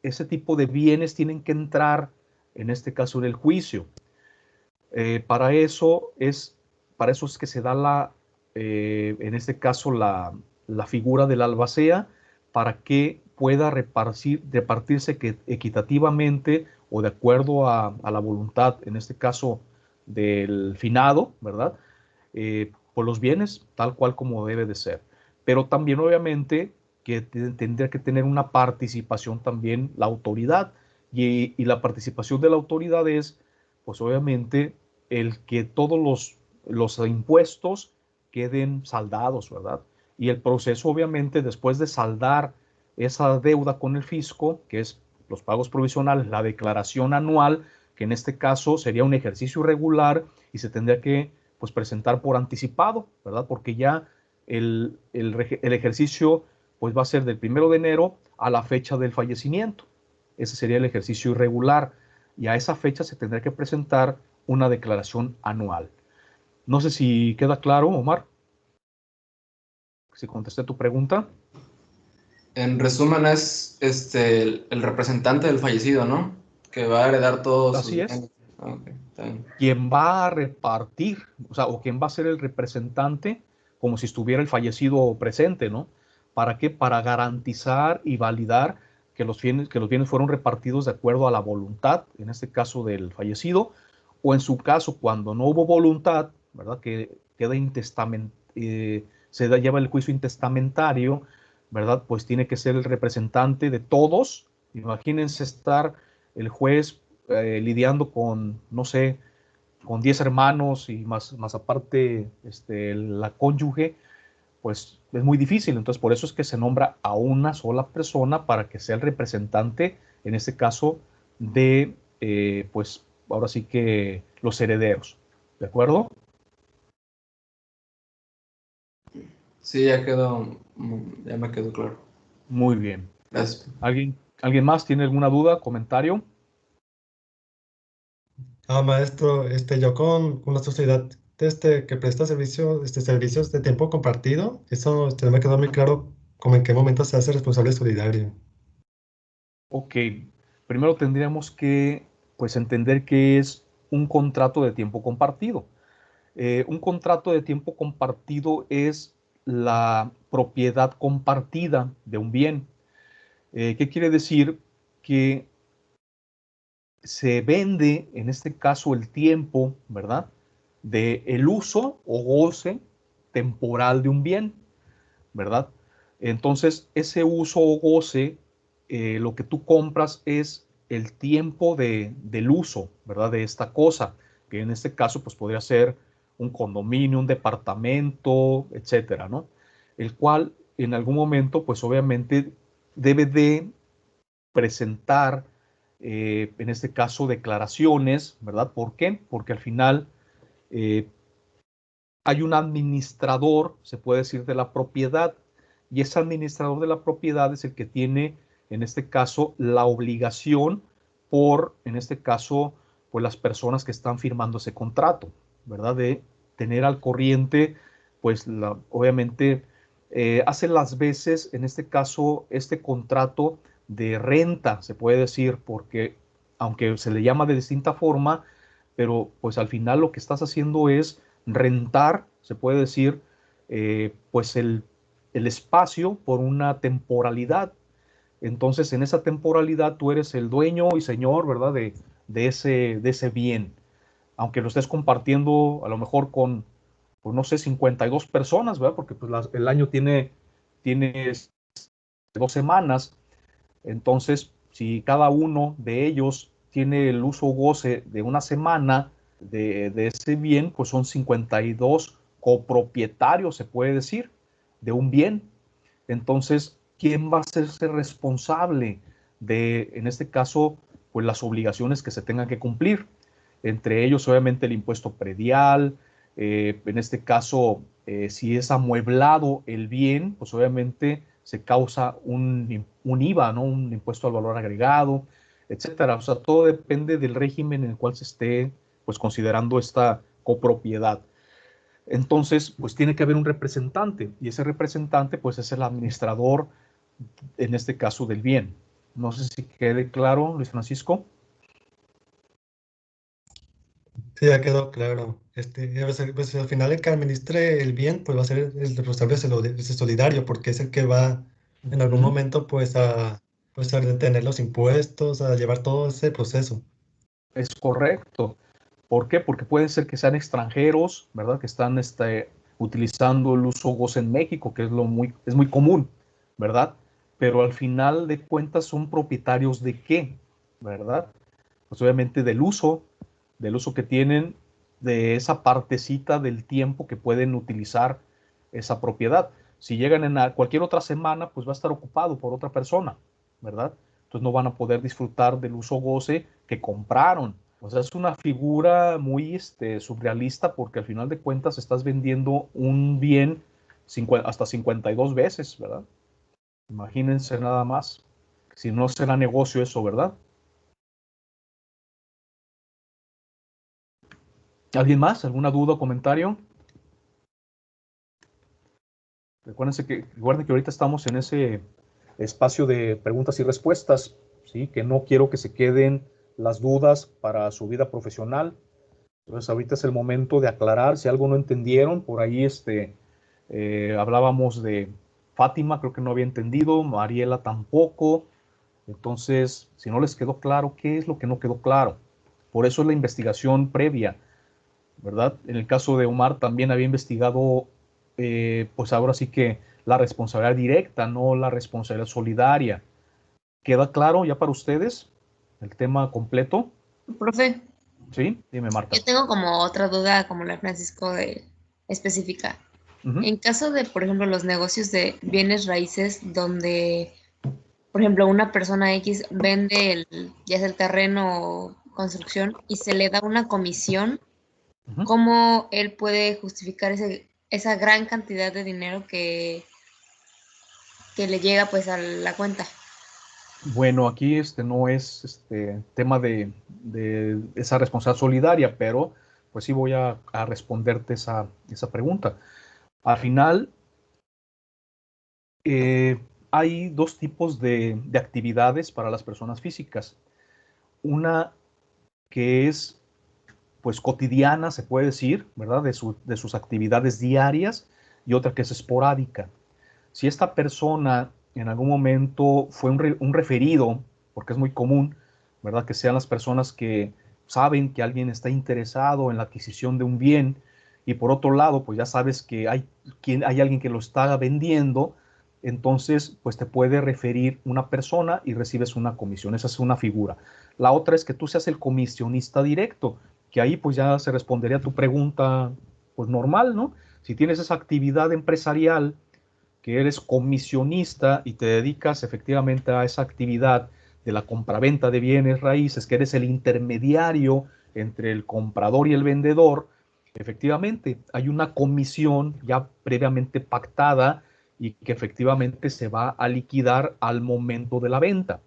ese tipo de bienes tienen que entrar, en este caso, en el juicio. Para eso es que se da en este caso, la figura del albacea, para que pueda repartirse equitativamente o de acuerdo a la voluntad, en este caso, del finado, ¿verdad? Por los bienes, tal cual como debe de ser. Pero también, obviamente, que tendría que tener una participación también la autoridad. Y la participación de la autoridad es, pues obviamente, el que todos los impuestos queden saldados, ¿verdad? Y el proceso, obviamente, después de saldar esa deuda con el fisco, que es los pagos provisionales, la declaración anual, que en este caso sería un ejercicio irregular y se tendría que pues presentar por anticipado, ¿verdad? Porque ya el ejercicio pues va a ser del 1 de enero a la fecha del fallecimiento. Ese sería el ejercicio irregular, y a esa fecha se tendrá que presentar una declaración anual. No sé si queda claro, Omar, si contesté tu pregunta. En resumen, es el representante del fallecido, ¿no? Que va a heredar todos sus Así es. bienes. Ah, ok, está bien. Quien va a repartir, o sea, o quien va a ser el representante, como si estuviera el fallecido presente, ¿no? ¿Para qué? Para garantizar y validar que los bienes fueron repartidos de acuerdo a la voluntad, en este caso del fallecido, o en su caso, cuando no hubo voluntad, ¿verdad? Que queda lleva el juicio intestamentario, ¿verdad? Pues tiene que ser el representante de todos. Imagínense estar el juez lidiando con, no sé, con 10 hermanos y más aparte la cónyuge, pues es muy difícil. Entonces, por eso es que se nombra a una sola persona para que sea el representante, en este caso, de, pues, ahora sí que los herederos. ¿De acuerdo? Sí, ya quedó, ya me quedó claro. Muy bien. Gracias. ¿Alguien más tiene alguna duda, comentario? Maestro, yo con la sociedad que presta servicios de tiempo compartido, eso no me quedó muy claro como en qué momento se hace responsable solidario. Ok, primero tendríamos que, pues, entender qué es un contrato de tiempo compartido. Un contrato de tiempo compartido es la propiedad compartida de un bien. ¿Qué quiere decir? Que se vende, en este caso, el tiempo, ¿verdad? De el uso o goce temporal de un bien, ¿verdad? Entonces, ese uso o goce, lo que tú compras es el tiempo del uso, ¿verdad? De esta cosa, que en este caso, pues podría ser un condominio, un departamento, etcétera, ¿no? El cual en algún momento, pues obviamente debe de presentar, en este caso, declaraciones, ¿verdad? ¿Por qué? Porque al final eh, hay un administrador, se puede decir, de la propiedad, y ese administrador de la propiedad es el que tiene en este caso, la obligación por, en este caso, pues las personas que están firmando ese contrato, ¿verdad? De tener al corriente, pues obviamente hace las veces, en este caso, este contrato de renta, se puede decir, porque aunque se le llama de distinta forma, pero pues al final lo que estás haciendo es rentar, se puede decir, pues el espacio por una temporalidad. Entonces, en esa temporalidad tú eres el dueño y señor, ¿verdad? De ese bien. Aunque lo estés compartiendo a lo mejor con, pues no sé, 52 personas, ¿verdad? Porque pues, el año tiene 2 semanas. Entonces, si cada uno de ellos tiene el uso o goce de una semana de ese bien, pues son 52 copropietarios, se puede decir, de un bien. Entonces, ¿quién va a ser responsable de, en este caso, pues las obligaciones que se tengan que cumplir? Entre ellos, obviamente, el impuesto predial, en este caso, si es amueblado el bien, pues obviamente se causa un IVA, ¿no? Un impuesto al valor agregado, etcétera. O sea, todo depende del régimen en el cual se esté, pues, considerando esta copropiedad. Entonces, pues tiene que haber un representante y ese representante, pues es el administrador, en este caso, del bien. No sé si quede claro, Luis Francisco. Sí, ya quedó claro. Pues, al final el que administre el bien, pues va a ser el responsable ese solidario, porque es el que va en algún momento pues a detener los impuestos, a llevar todo ese proceso. Es correcto. ¿Por qué? Porque puede ser que sean extranjeros, ¿verdad? Que están utilizando el uso goce en México, que es muy común, ¿verdad? Pero al final de cuentas son propietarios de qué, ¿verdad? Pues obviamente del uso que tienen de esa partecita del tiempo que pueden utilizar esa propiedad. Si llegan en cualquier otra semana, pues va a estar ocupado por otra persona, ¿verdad? Entonces no van a poder disfrutar del uso goce que compraron. O sea, es una figura muy surrealista porque al final de cuentas estás vendiendo un bien hasta 52 veces, ¿verdad? Imagínense nada más. Si no será negocio eso, ¿verdad? ¿Alguien más? ¿Alguna duda o comentario? Recuerden que ahorita estamos en ese espacio de preguntas y respuestas, ¿sí? Que no quiero que se queden las dudas para su vida profesional. Entonces ahorita es el momento de aclarar si algo no entendieron. Por ahí hablábamos de Fátima, creo que no había entendido, Mariela tampoco. Entonces, si no les quedó claro, ¿qué es lo que no quedó claro? Por eso es la investigación previa, ¿verdad? En el caso de Omar también había investigado, pues ahora sí que la responsabilidad directa, no la responsabilidad solidaria. ¿Queda claro ya para ustedes el tema completo? Profe, Sí, dime, Marta. yo tengo como otra duda, como la Francisco específica. En caso de, por ejemplo, los negocios de bienes raíces, donde, por ejemplo, una persona X vende ya sea el terreno o construcción y se le da una comisión, ¿cómo él puede justificar esa gran cantidad de dinero que le llega pues a la cuenta? Bueno, aquí no es tema de esa responsabilidad solidaria, pero pues sí voy a responderte esa pregunta. Al final, hay dos tipos de actividades para las personas físicas. Una que es pues cotidiana, se puede decir, ¿verdad? De sus actividades diarias, y otra que es esporádica. Si esta persona en algún momento fue un referido, porque es muy común, ¿verdad? Que sean las personas que saben que alguien está interesado en la adquisición de un bien, y por otro lado, pues ya sabes que hay alguien que lo está vendiendo, entonces pues te puede referir una persona y recibes una comisión. Esa es una figura. La otra es que tú seas el comisionista directo, que ahí pues ya se respondería a tu pregunta pues normal, ¿no? Si tienes esa actividad empresarial, que eres comisionista y te dedicas efectivamente a esa actividad de la compraventa de bienes raíces, que eres el intermediario entre el comprador y el vendedor, efectivamente hay una comisión ya previamente pactada y que efectivamente se va a liquidar al momento de la venta.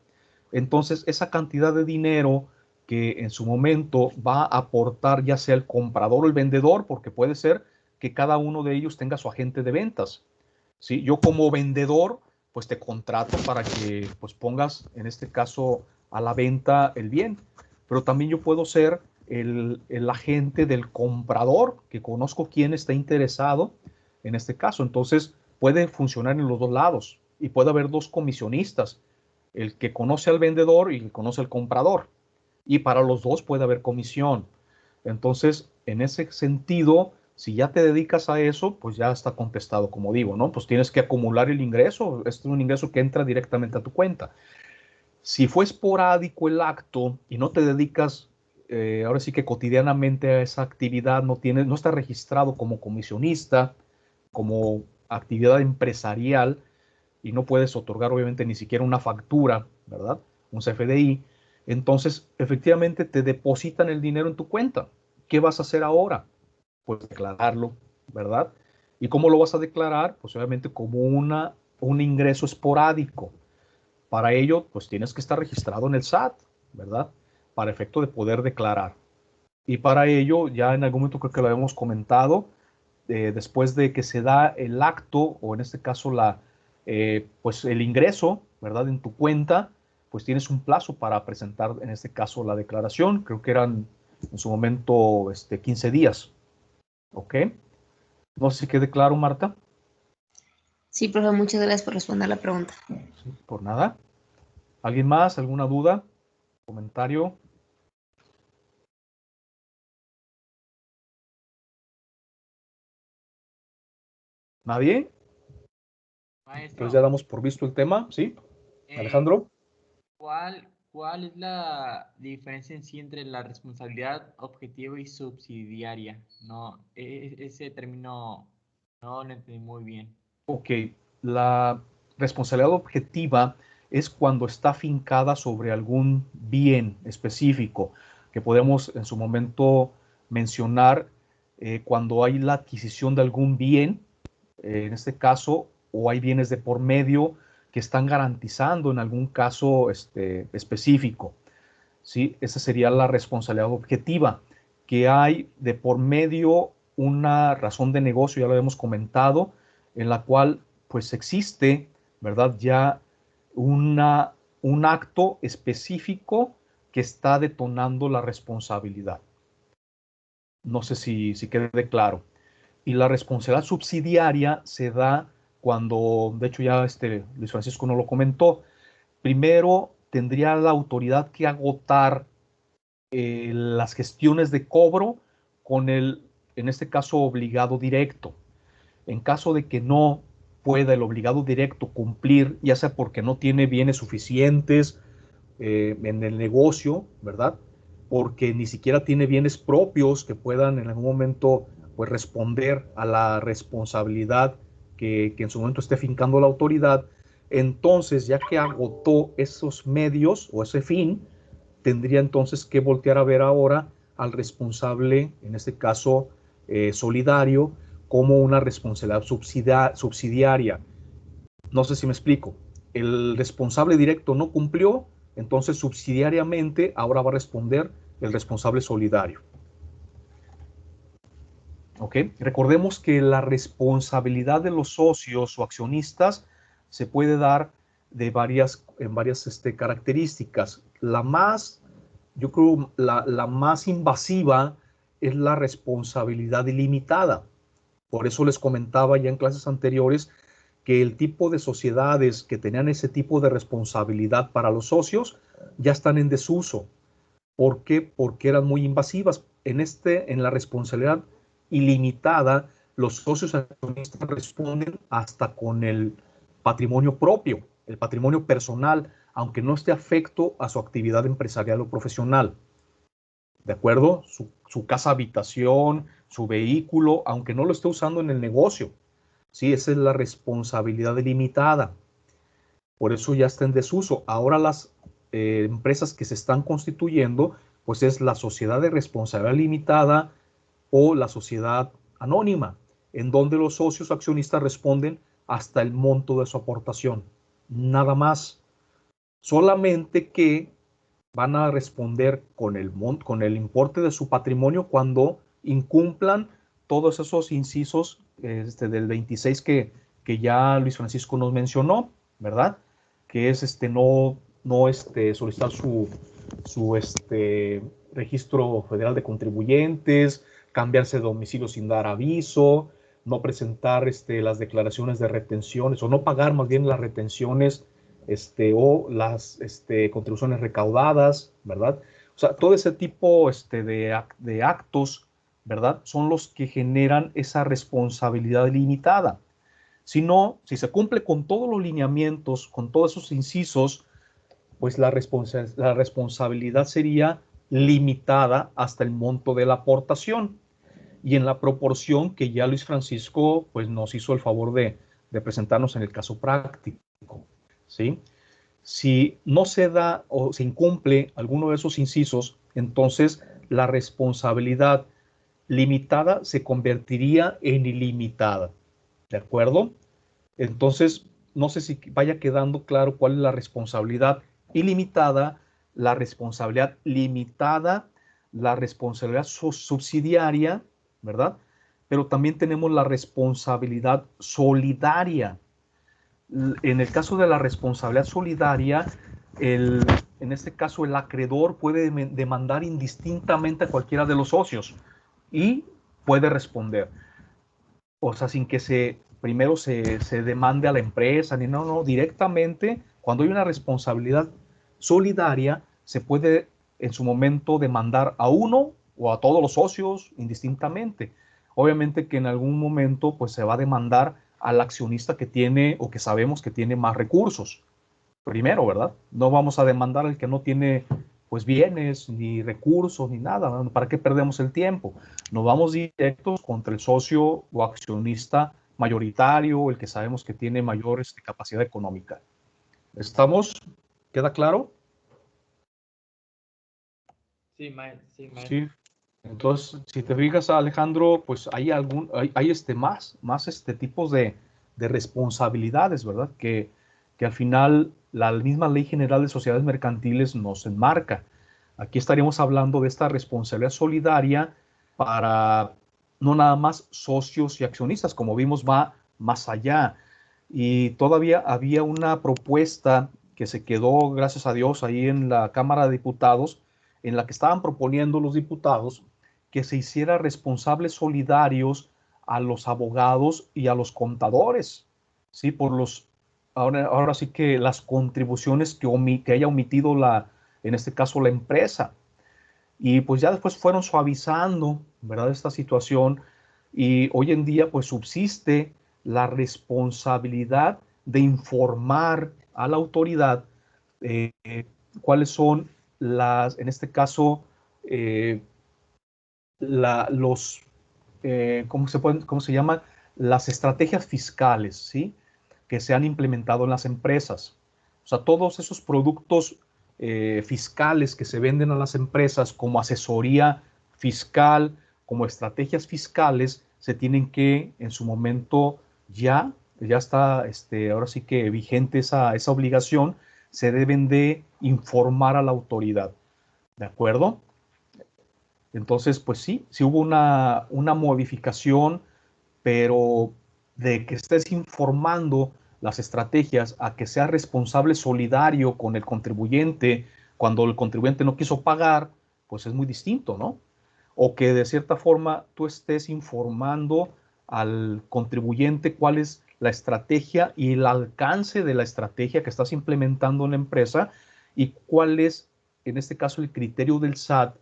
Entonces, esa cantidad de dinero que en su momento va a aportar ya sea el comprador o el vendedor, porque puede ser que cada uno de ellos tenga su agente de ventas. ¿Sí? Yo como vendedor, pues te contrato para que pues pongas, en este caso, a la venta el bien. Pero también yo puedo ser el agente del comprador, que conozco quién está interesado en este caso. Entonces, puede funcionar en los dos lados y puede haber dos comisionistas, el que conoce al vendedor y el que conoce al comprador. Y para los dos puede haber comisión. Entonces, en ese sentido, si ya te dedicas a eso, pues ya está contestado, como digo, ¿no? Pues tienes que acumular el ingreso. Este es un ingreso que entra directamente a tu cuenta. Si fue esporádico el acto y no te dedicas, ahora sí que cotidianamente a esa actividad, no está registrado como comisionista, como actividad empresarial, y no puedes otorgar obviamente ni siquiera una factura, ¿verdad? Un CFDI. Entonces, efectivamente, te depositan el dinero en tu cuenta. ¿Qué vas a hacer ahora? Pues declararlo, ¿verdad? ¿Y cómo lo vas a declarar? Pues obviamente como un ingreso esporádico. Para ello, pues tienes que estar registrado en el SAT, ¿verdad? Para efecto de poder declarar. Y para ello, ya en algún momento creo que lo habíamos comentado, después de que se da el acto, o en este caso pues el ingreso, ¿verdad? En tu cuenta, pues tienes un plazo para presentar, en este caso, la declaración. Creo que eran en su momento 15 días. ¿Ok? No sé si quede claro, Marta. Sí, profe, muchas gracias por responder la pregunta. Sí, por nada. ¿Alguien más? ¿Alguna duda? ¿Comentario? ¿Nadie? Maestro, Entonces ya damos por visto el tema, ¿sí? Alejandro. ¿Cuál es la diferencia en sí entre la responsabilidad objetiva y subsidiaria? No, ese término no lo entendí muy bien. Ok, la responsabilidad objetiva es cuando está fincada sobre algún bien específico, que podemos en su momento mencionar cuando hay la adquisición de algún bien, en este caso, o hay bienes de por medio que están garantizando en algún caso específico. ¿Sí? Esa sería la responsabilidad objetiva, que hay de por medio una razón de negocio, ya lo hemos comentado, en la cual pues existe, ¿verdad? Ya un acto específico que está detonando la responsabilidad. No sé si quede claro. Y la responsabilidad subsidiaria se da cuando, de hecho ya Luis Francisco no lo comentó, primero tendría la autoridad que agotar las gestiones de cobro con en este caso, obligado directo. En caso de que no pueda el obligado directo cumplir, ya sea porque no tiene bienes suficientes en el negocio, ¿verdad? Porque ni siquiera tiene bienes propios que puedan en algún momento pues, responder a la responsabilidad que en su momento esté fincando la autoridad. Entonces, ya que agotó esos medios o ese fin, tendría entonces que voltear a ver ahora al responsable, en este caso solidario, como una responsabilidad subsidiaria. No sé si me explico. El responsable directo no cumplió, entonces subsidiariamente ahora va a responder el responsable solidario. ¿Ok? Recordemos que la responsabilidad de los socios o accionistas se puede dar en varias características. Yo creo, la más invasiva es la responsabilidad ilimitada. Por eso les comentaba ya en clases anteriores que el tipo de sociedades que tenían ese tipo de responsabilidad para los socios ya están en desuso. ¿Por qué? Porque eran muy invasivas. En la responsabilidad ilimitada, los socios accionistas responden hasta con el patrimonio propio, el patrimonio personal, aunque no esté afecto a su actividad empresarial o profesional. ¿De acuerdo? Su casa habitación, su vehículo, aunque no lo esté usando en el negocio. Sí, esa es la responsabilidad limitada. Por eso ya está en desuso. Ahora las empresas que se están constituyendo, pues es la sociedad de responsabilidad limitada o la sociedad anónima, en donde los socios accionistas responden hasta el monto de su aportación. Nada más. Solamente que van a responder con el importe de su patrimonio cuando incumplan todos esos incisos del 26 que ya Luis Francisco nos mencionó, ¿verdad? Que es no solicitar su registro federal de contribuyentes, cambiarse de domicilio sin dar aviso, no presentar las declaraciones de retenciones, o no pagar más bien las retenciones o las contribuciones recaudadas, ¿verdad? O sea, todo ese tipo de actos, ¿verdad? Son los que generan esa responsabilidad limitada. Si no, si se cumple con todos los lineamientos, con todos esos incisos, pues la responsabilidad sería limitada hasta el monto de la aportación y en la proporción que ya Luis Francisco pues, nos hizo el favor de presentarnos en el caso práctico, ¿sí? Si no se da o se incumple alguno de esos incisos, entonces la responsabilidad limitada se convertiría en ilimitada, ¿de acuerdo? Entonces, no sé si vaya quedando claro cuál es la responsabilidad ilimitada, la responsabilidad limitada, la responsabilidad subsidiaria, ¿verdad? Pero también tenemos la responsabilidad solidaria. En el caso de la responsabilidad solidaria, en este caso el acreedor puede demandar indistintamente a cualquiera de los socios y puede responder. O sea, sin que primero se demande a la empresa, ni no, directamente, cuando hay una responsabilidad solidaria, se puede en su momento demandar a uno o a todos los socios indistintamente. Obviamente que en algún momento pues se va a demandar al accionista que tiene o que sabemos que tiene más recursos. Primero, ¿verdad? No vamos a demandar al que no tiene pues bienes, ni recursos, ni nada, ¿no? ¿Para qué perdemos el tiempo? Nos vamos directos contra el socio o accionista mayoritario, el que sabemos que tiene mayor capacidad económica. ¿Estamos? ¿Queda claro? Sí, maestro. Sí. Entonces, si te fijas, Alejandro, pues hay más tipos de responsabilidades, ¿verdad? Que al final la misma Ley General de Sociedades Mercantiles nos enmarca. Aquí estaríamos hablando de esta responsabilidad solidaria para no nada más socios y accionistas, como vimos, va más allá. Y todavía había una propuesta que se quedó, gracias a Dios, ahí en la Cámara de Diputados, en la que estaban proponiendo los diputados que se hiciera responsables solidarios a los abogados y a los contadores, ¿sí? Ahora sí que las contribuciones que haya omitido en este caso la empresa. Y pues ya después fueron suavizando, ¿verdad? Esta situación y hoy en día pues subsiste la responsabilidad de informar a la autoridad cuáles son en este caso, ¿cómo se llama? Las estrategias fiscales, ¿sí? Que se han implementado en las empresas. O sea, todos esos productos fiscales que se venden a las empresas como asesoría fiscal, como estrategias fiscales, se tienen que, en su momento, ya está, ahora sí que vigente esa obligación, se deben de informar a la autoridad. ¿De acuerdo? Entonces, pues sí hubo una modificación, pero de que estés informando las estrategias a que sea responsable solidario con el contribuyente cuando el contribuyente no quiso pagar, pues es muy distinto, ¿no? O que de cierta forma tú estés informando al contribuyente cuál es la estrategia y el alcance de la estrategia que estás implementando en la empresa y cuál es, en este caso, el criterio del SAT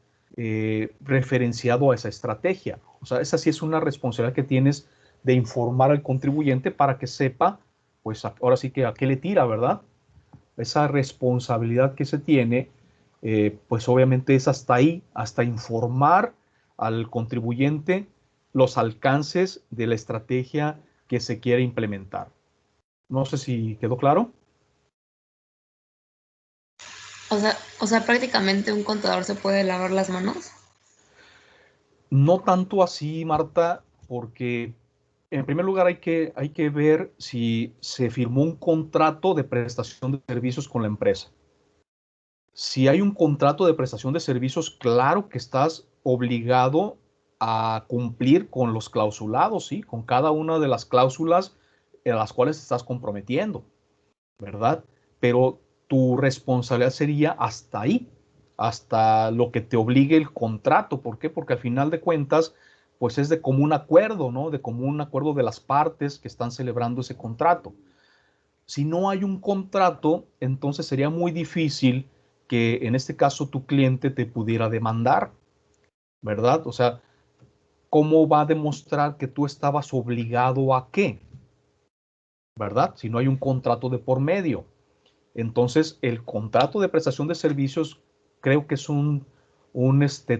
referenciado a esa estrategia. O sea, esa sí es una responsabilidad que tienes de informar al contribuyente para que sepa, pues ahora sí que a qué le tira, ¿verdad? Esa responsabilidad que se tiene, pues obviamente es hasta ahí, hasta informar al contribuyente los alcances de la estrategia que se quiere implementar. No sé si quedó claro. O sea, prácticamente un contador se puede lavar las manos. No tanto así, Marta, porque En primer lugar, hay que ver si se firmó un contrato de prestación de servicios con la empresa. Si hay un contrato de prestación de servicios, claro que estás obligado a cumplir con los clausulados, ¿sí? Con cada una de las cláusulas en las cuales te estás comprometiendo, ¿verdad? Pero tu responsabilidad sería hasta ahí, hasta lo que te obligue el contrato. ¿Por qué? Porque al final de cuentas, pues es de común acuerdo, ¿no? De común acuerdo de las partes que están celebrando ese contrato. Si no hay un contrato, entonces sería muy difícil que en este caso tu cliente te pudiera demandar, ¿verdad? O sea, ¿cómo va a demostrar que tú estabas obligado a qué? ¿Verdad? Si no hay un contrato de por medio. Entonces, el contrato de prestación de servicios creo que es un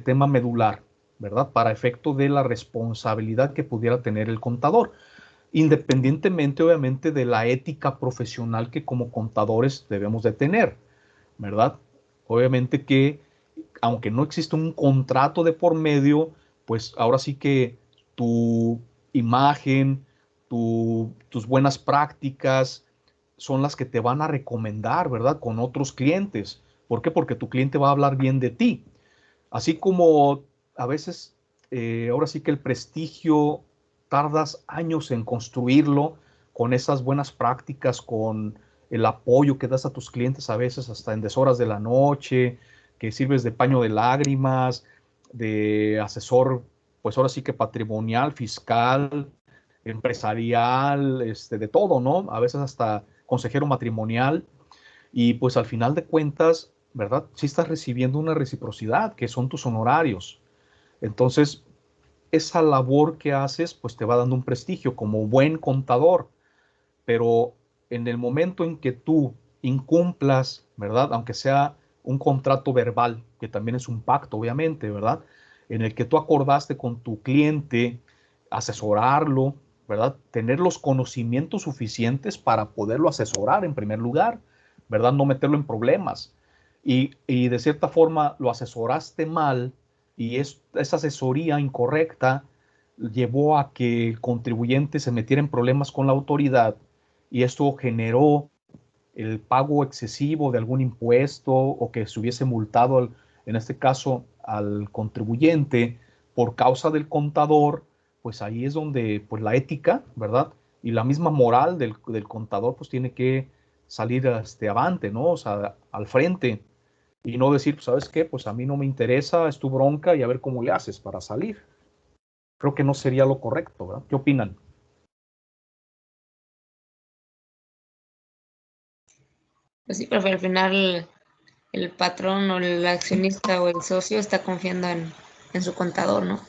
tema medular, ¿verdad? Para efecto de la responsabilidad que pudiera tener el contador, independientemente, obviamente, de la ética profesional que como contadores debemos de tener, ¿verdad? Obviamente que, aunque no existe un contrato de por medio, pues ahora sí que tu imagen, tus buenas prácticas son las que te van a recomendar, ¿verdad? Con otros clientes. ¿Por qué? Porque tu cliente va a hablar bien de ti. Así como a veces, ahora sí que el prestigio tardas años en construirlo con esas buenas prácticas, con el apoyo que das a tus clientes a veces hasta en deshoras de la noche, que sirves de paño de lágrimas, de asesor, pues ahora sí que patrimonial, fiscal, empresarial, de todo, ¿no? A veces hasta consejero matrimonial. Y pues al final de cuentas, ¿verdad? Sí estás recibiendo una reciprocidad, que son tus honorarios. Entonces, esa labor que haces, pues te va dando un prestigio como buen contador. Pero en el momento en que tú incumplas, ¿verdad? Aunque sea un contrato verbal, que también es un pacto, obviamente, ¿verdad? En el que tú acordaste con tu cliente asesorarlo, ¿verdad? Tener los conocimientos suficientes para poderlo asesorar en primer lugar, ¿verdad? No meterlo en problemas. Y de cierta forma lo asesoraste mal y esa asesoría incorrecta llevó a que el contribuyente se metiera en problemas con la autoridad y esto generó el pago excesivo de algún impuesto o que se hubiese multado, en este caso, al contribuyente por causa del contador, pues ahí es donde pues la ética, ¿verdad? Y la misma moral del contador pues tiene que salir avante, ¿no? O sea, al frente y no decir, pues, ¿sabes qué? Pues a mí no me interesa, es tu bronca y a ver cómo le haces para salir. Creo que no sería lo correcto, ¿verdad? ¿Qué opinan? Pues sí, pero al final el patrón o el accionista o el socio está confiando en su contador, ¿no?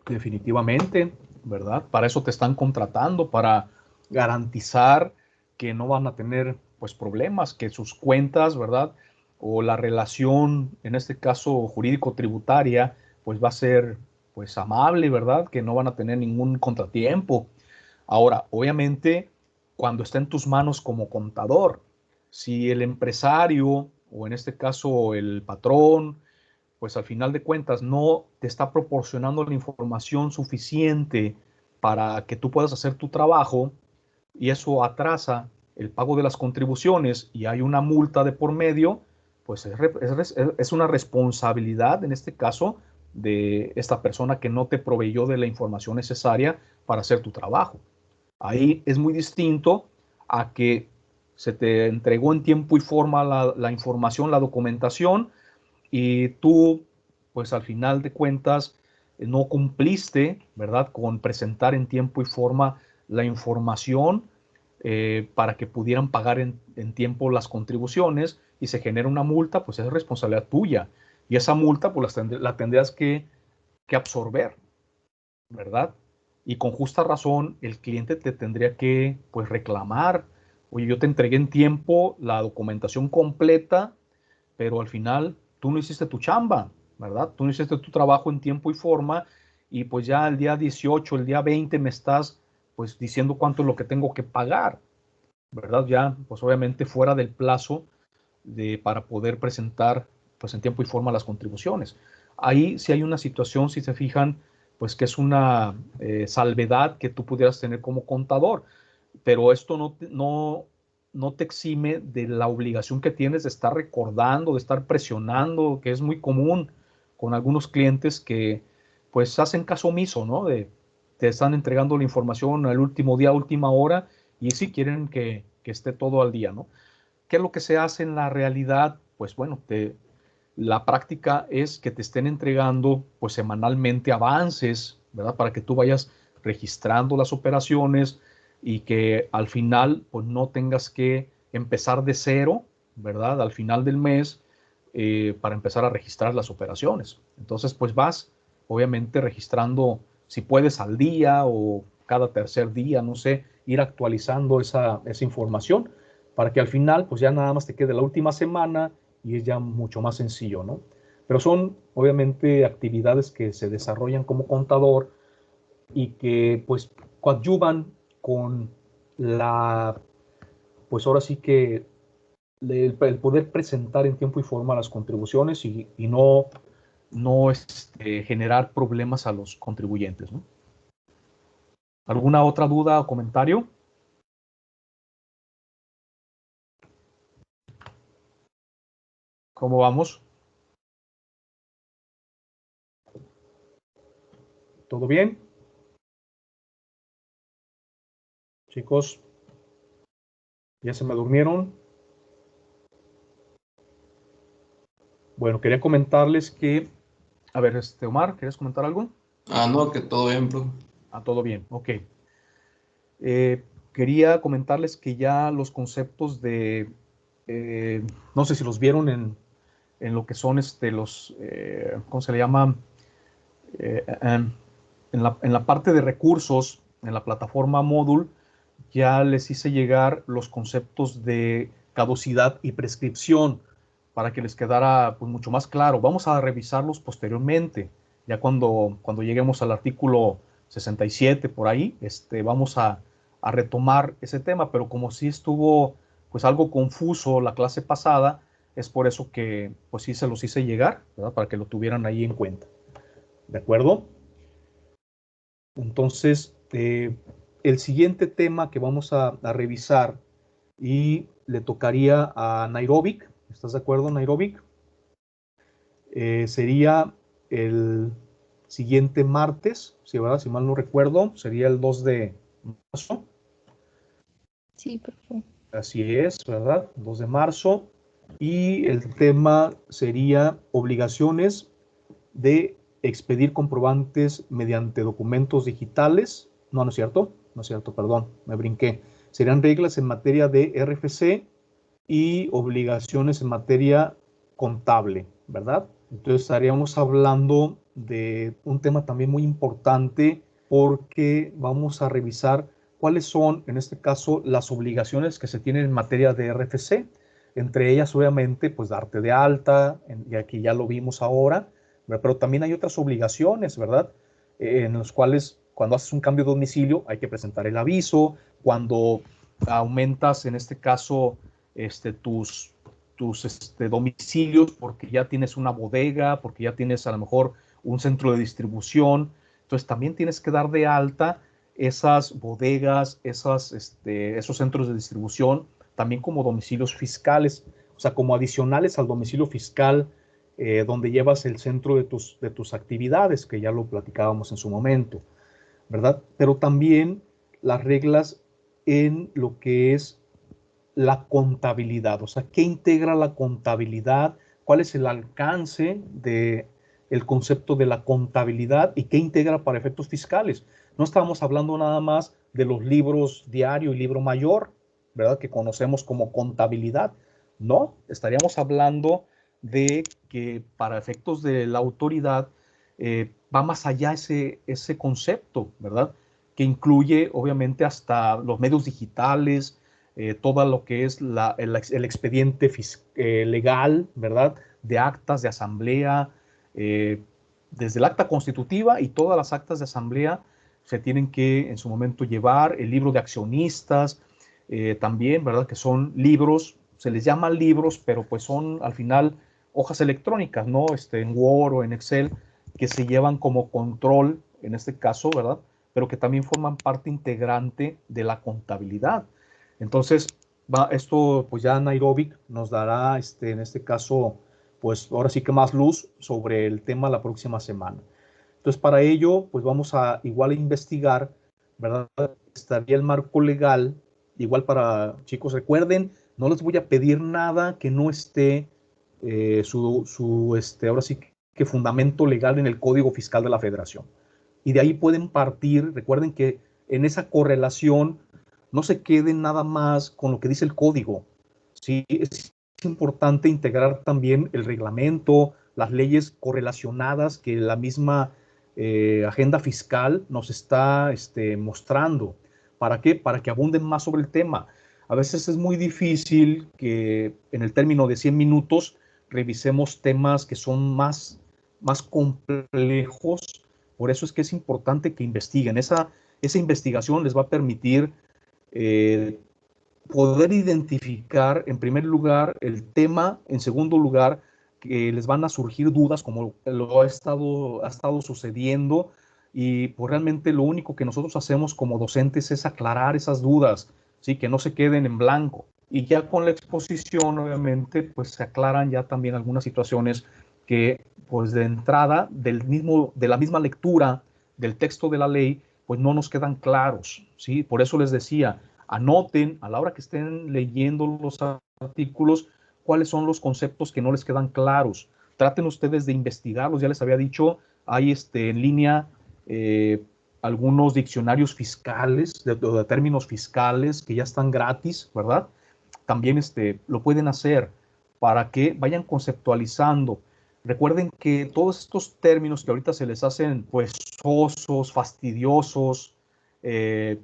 Definitivamente, ¿verdad? Para eso te están contratando, para garantizar que no van a tener pues problemas, que sus cuentas, ¿verdad? O la relación, en este caso jurídico-tributaria, pues va a ser pues amable, ¿verdad? Que no van a tener ningún contratiempo. Ahora, obviamente, cuando está en tus manos como contador, si el empresario o en este caso el patrón, pues al final de cuentas no te está proporcionando la información suficiente para que tú puedas hacer tu trabajo y eso atrasa el pago de las contribuciones y hay una multa de por medio, pues es una responsabilidad en este caso de esta persona que no te proveyó de la información necesaria para hacer tu trabajo. Ahí es muy distinto a que se te entregó en tiempo y forma la información, la documentación, y tú, pues al final de cuentas, no cumpliste, ¿verdad?, con presentar en tiempo y forma la información para que pudieran pagar en tiempo las contribuciones y se genera una multa, pues es responsabilidad tuya. Y esa multa, pues la tendrías que absorber, ¿verdad? Y con justa razón, el cliente te tendría que, pues, reclamar, oye, yo te entregué en tiempo la documentación completa, pero al final tú no hiciste tu chamba, ¿verdad? Tú no hiciste tu trabajo en tiempo y forma y pues ya el día 18, el día 20 me estás pues diciendo cuánto es lo que tengo que pagar, ¿verdad? Ya pues obviamente fuera del plazo para poder presentar pues en tiempo y forma las contribuciones. Ahí si hay una situación, si se fijan, pues que es una salvedad que tú pudieras tener como contador, pero esto no te exime de la obligación que tienes de estar recordando, de estar presionando, que es muy común con algunos clientes que pues hacen caso omiso, ¿no? Te están entregando la información al último día, última hora, y sí quieren que esté todo al día, ¿no? ¿Qué es lo que se hace en la realidad? Pues bueno, la práctica es que te estén entregando pues semanalmente avances, ¿verdad? Para que tú vayas registrando las operaciones y que al final pues no tengas que empezar de cero, ¿verdad? Al final del mes para empezar a registrar las operaciones. Entonces pues vas obviamente registrando si puedes al día o cada tercer día, no sé, ir actualizando esa información para que al final pues ya nada más te quede la última semana y es ya mucho más sencillo, ¿no? Pero son obviamente actividades que se desarrollan como contador y que pues coadyuvan con pues ahora sí que el poder presentar en tiempo y forma las contribuciones y no generar problemas a los contribuyentes, ¿no? ¿Alguna otra duda o comentario? ¿Cómo vamos? ¿Todo bien? Chicos, ¿ya se me durmieron? Bueno, quería comentarles que, a ver, Omar, ¿quieres comentar algo? No, que todo bien, bro. Todo bien, ok. Quería comentarles que ya los conceptos no sé si los vieron en lo que son ¿cómo se le llama? En la parte de recursos, en la plataforma Módul, ya les hice llegar los conceptos de caducidad y prescripción para que les quedara pues, mucho más claro. Vamos a revisarlos posteriormente, ya cuando lleguemos al artículo 67 por ahí, vamos a retomar ese tema, pero como sí estuvo pues algo confuso la clase pasada, es por eso que pues sí se los hice llegar, ¿verdad? Para que lo tuvieran ahí en cuenta. ¿De acuerdo? Entonces, el siguiente tema que vamos a revisar y le tocaría a Nairobic, ¿estás de acuerdo, Nairobic? Sería el siguiente martes, ¿sí, verdad? Si mal no recuerdo, sería el 2 de marzo. Sí, por favor. Así es, ¿verdad? 2 de marzo. Y el tema sería obligaciones de expedir comprobantes mediante documentos digitales. No, no es cierto. No es cierto, perdón, me brinqué. Serían reglas en materia de RFC y obligaciones en materia contable, ¿verdad? Entonces estaríamos hablando de un tema también muy importante porque vamos a revisar cuáles son, en este caso, las obligaciones que se tienen en materia de RFC. Entre ellas, obviamente, pues darte de alta, y aquí ya lo vimos ahora, pero también hay otras obligaciones, ¿verdad? En las cuales cuando haces un cambio de domicilio hay que presentar el aviso, cuando aumentas, en este caso, tus domicilios porque ya tienes una bodega, porque ya tienes a lo mejor un centro de distribución. Entonces también tienes que dar de alta esas bodegas, esos centros de distribución, también como domicilios fiscales, o sea, como adicionales al domicilio fiscal donde llevas el centro de tus actividades, que ya lo platicábamos en su momento, ¿verdad? Pero también las reglas en lo que es la contabilidad, o sea, ¿qué integra la contabilidad? ¿Cuál es el alcance del concepto de la contabilidad y qué integra para efectos fiscales? No estamos hablando nada más de los libros diario y libro mayor, ¿verdad? Que conocemos como contabilidad. No, estaríamos hablando de que para efectos de la autoridad va más allá ese concepto, ¿verdad? Que incluye obviamente hasta los medios digitales, todo lo que es el expediente legal, ¿verdad? De actas de asamblea, desde el acta constitutiva y todas las actas de asamblea se tienen que en su momento llevar, el libro de accionistas, también, ¿verdad? Que son libros, se les llama libros, pero pues son al final hojas electrónicas, ¿no? En Word o en Excel, que se llevan como control en este caso, ¿verdad? Pero que también forman parte integrante de la contabilidad. Entonces, esto, pues ya Nairobi nos dará, en este caso, pues ahora sí que más luz sobre el tema la próxima semana. Entonces, para ello, pues vamos a igual a investigar, ¿verdad? Estaría el marco legal, igual para chicos, recuerden, no les voy a pedir nada que no esté ahora sí que fundamento legal en el Código Fiscal de la Federación. Y de ahí pueden partir, recuerden que en esa correlación no se queden nada más con lo que dice el código, ¿sí? Es importante integrar también el reglamento, las leyes correlacionadas que la misma agenda fiscal nos está mostrando. ¿Para qué? Para que abunden más sobre el tema. A veces es muy difícil que en el término de 100 minutos revisemos temas que son más complejos. Por eso es que es importante que investiguen. Esa investigación les va a permitir poder identificar, en primer lugar, el tema, en segundo lugar, que les van a surgir dudas, como lo ha estado sucediendo, y pues realmente lo único que nosotros hacemos como docentes es aclarar esas dudas, ¿sí? Que no se queden en blanco. Y ya con la exposición, obviamente, pues se aclaran ya también algunas situaciones que, pues de entrada, de la misma lectura del texto de la ley, pues no nos quedan claros, ¿sí? Por eso les decía, anoten a la hora que estén leyendo los artículos cuáles son los conceptos que no les quedan claros. Traten ustedes de investigarlos, ya les había dicho, hay en línea algunos diccionarios fiscales, de términos fiscales que ya están gratis, ¿verdad? También lo pueden hacer para que vayan conceptualizando. Recuerden que todos estos términos que ahorita se les hacen pues sosos, fastidiosos, que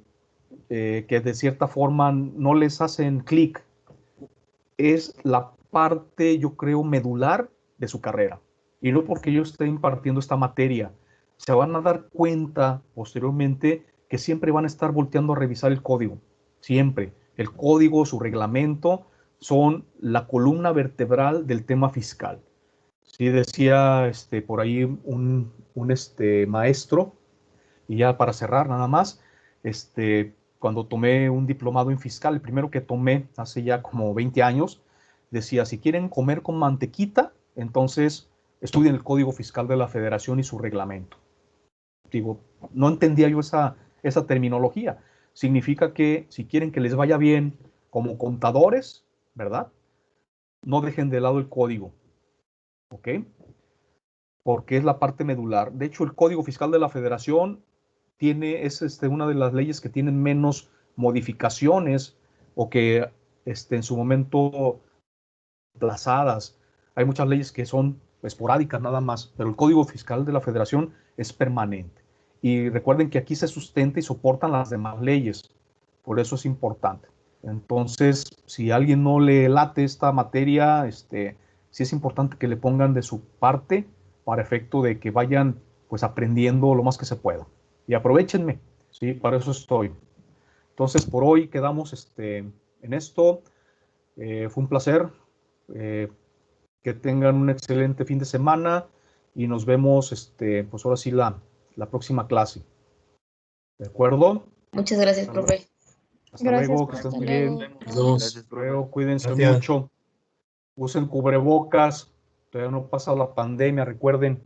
de cierta forma no les hacen clic, es la parte, yo creo, medular de su carrera. Y no porque yo esté impartiendo esta materia, se van a dar cuenta posteriormente que siempre van a estar volteando a revisar el código. Siempre. El código, su reglamento, son la columna vertebral del tema fiscal. Sí, decía por ahí un maestro, y ya para cerrar nada más, cuando tomé un diplomado en fiscal, el primero que tomé hace ya como 20 años, decía, si quieren comer con mantequita, entonces estudien el Código Fiscal de la Federación y su reglamento. Digo, no entendía yo esa terminología. Significa que si quieren que les vaya bien como contadores, ¿verdad? No dejen de lado el código, ¿ok? Porque es la parte medular. De hecho, el Código Fiscal de la Federación es una de las leyes que tienen menos modificaciones o que en su momento aplazadas. Hay muchas leyes que son esporádicas nada más, pero el Código Fiscal de la Federación es permanente. Y recuerden que aquí se sustenta y soportan las demás leyes. Por eso es importante. Entonces, si a alguien no le late esta materia, sí es importante que le pongan de su parte para efecto de que vayan pues aprendiendo lo más que se pueda. Y aprovechenme, ¿sí? Para eso estoy. Entonces, por hoy quedamos en esto. Fue un placer. Que tengan un excelente fin de semana y nos vemos, pues ahora sí, la próxima clase. ¿De acuerdo? Muchas gracias, profe. Hasta luego, que estén muy bien. Gracias, Luego, cuídense Gracias. mucho. Usen cubrebocas. Todavía no pasa la pandemia, recuerden.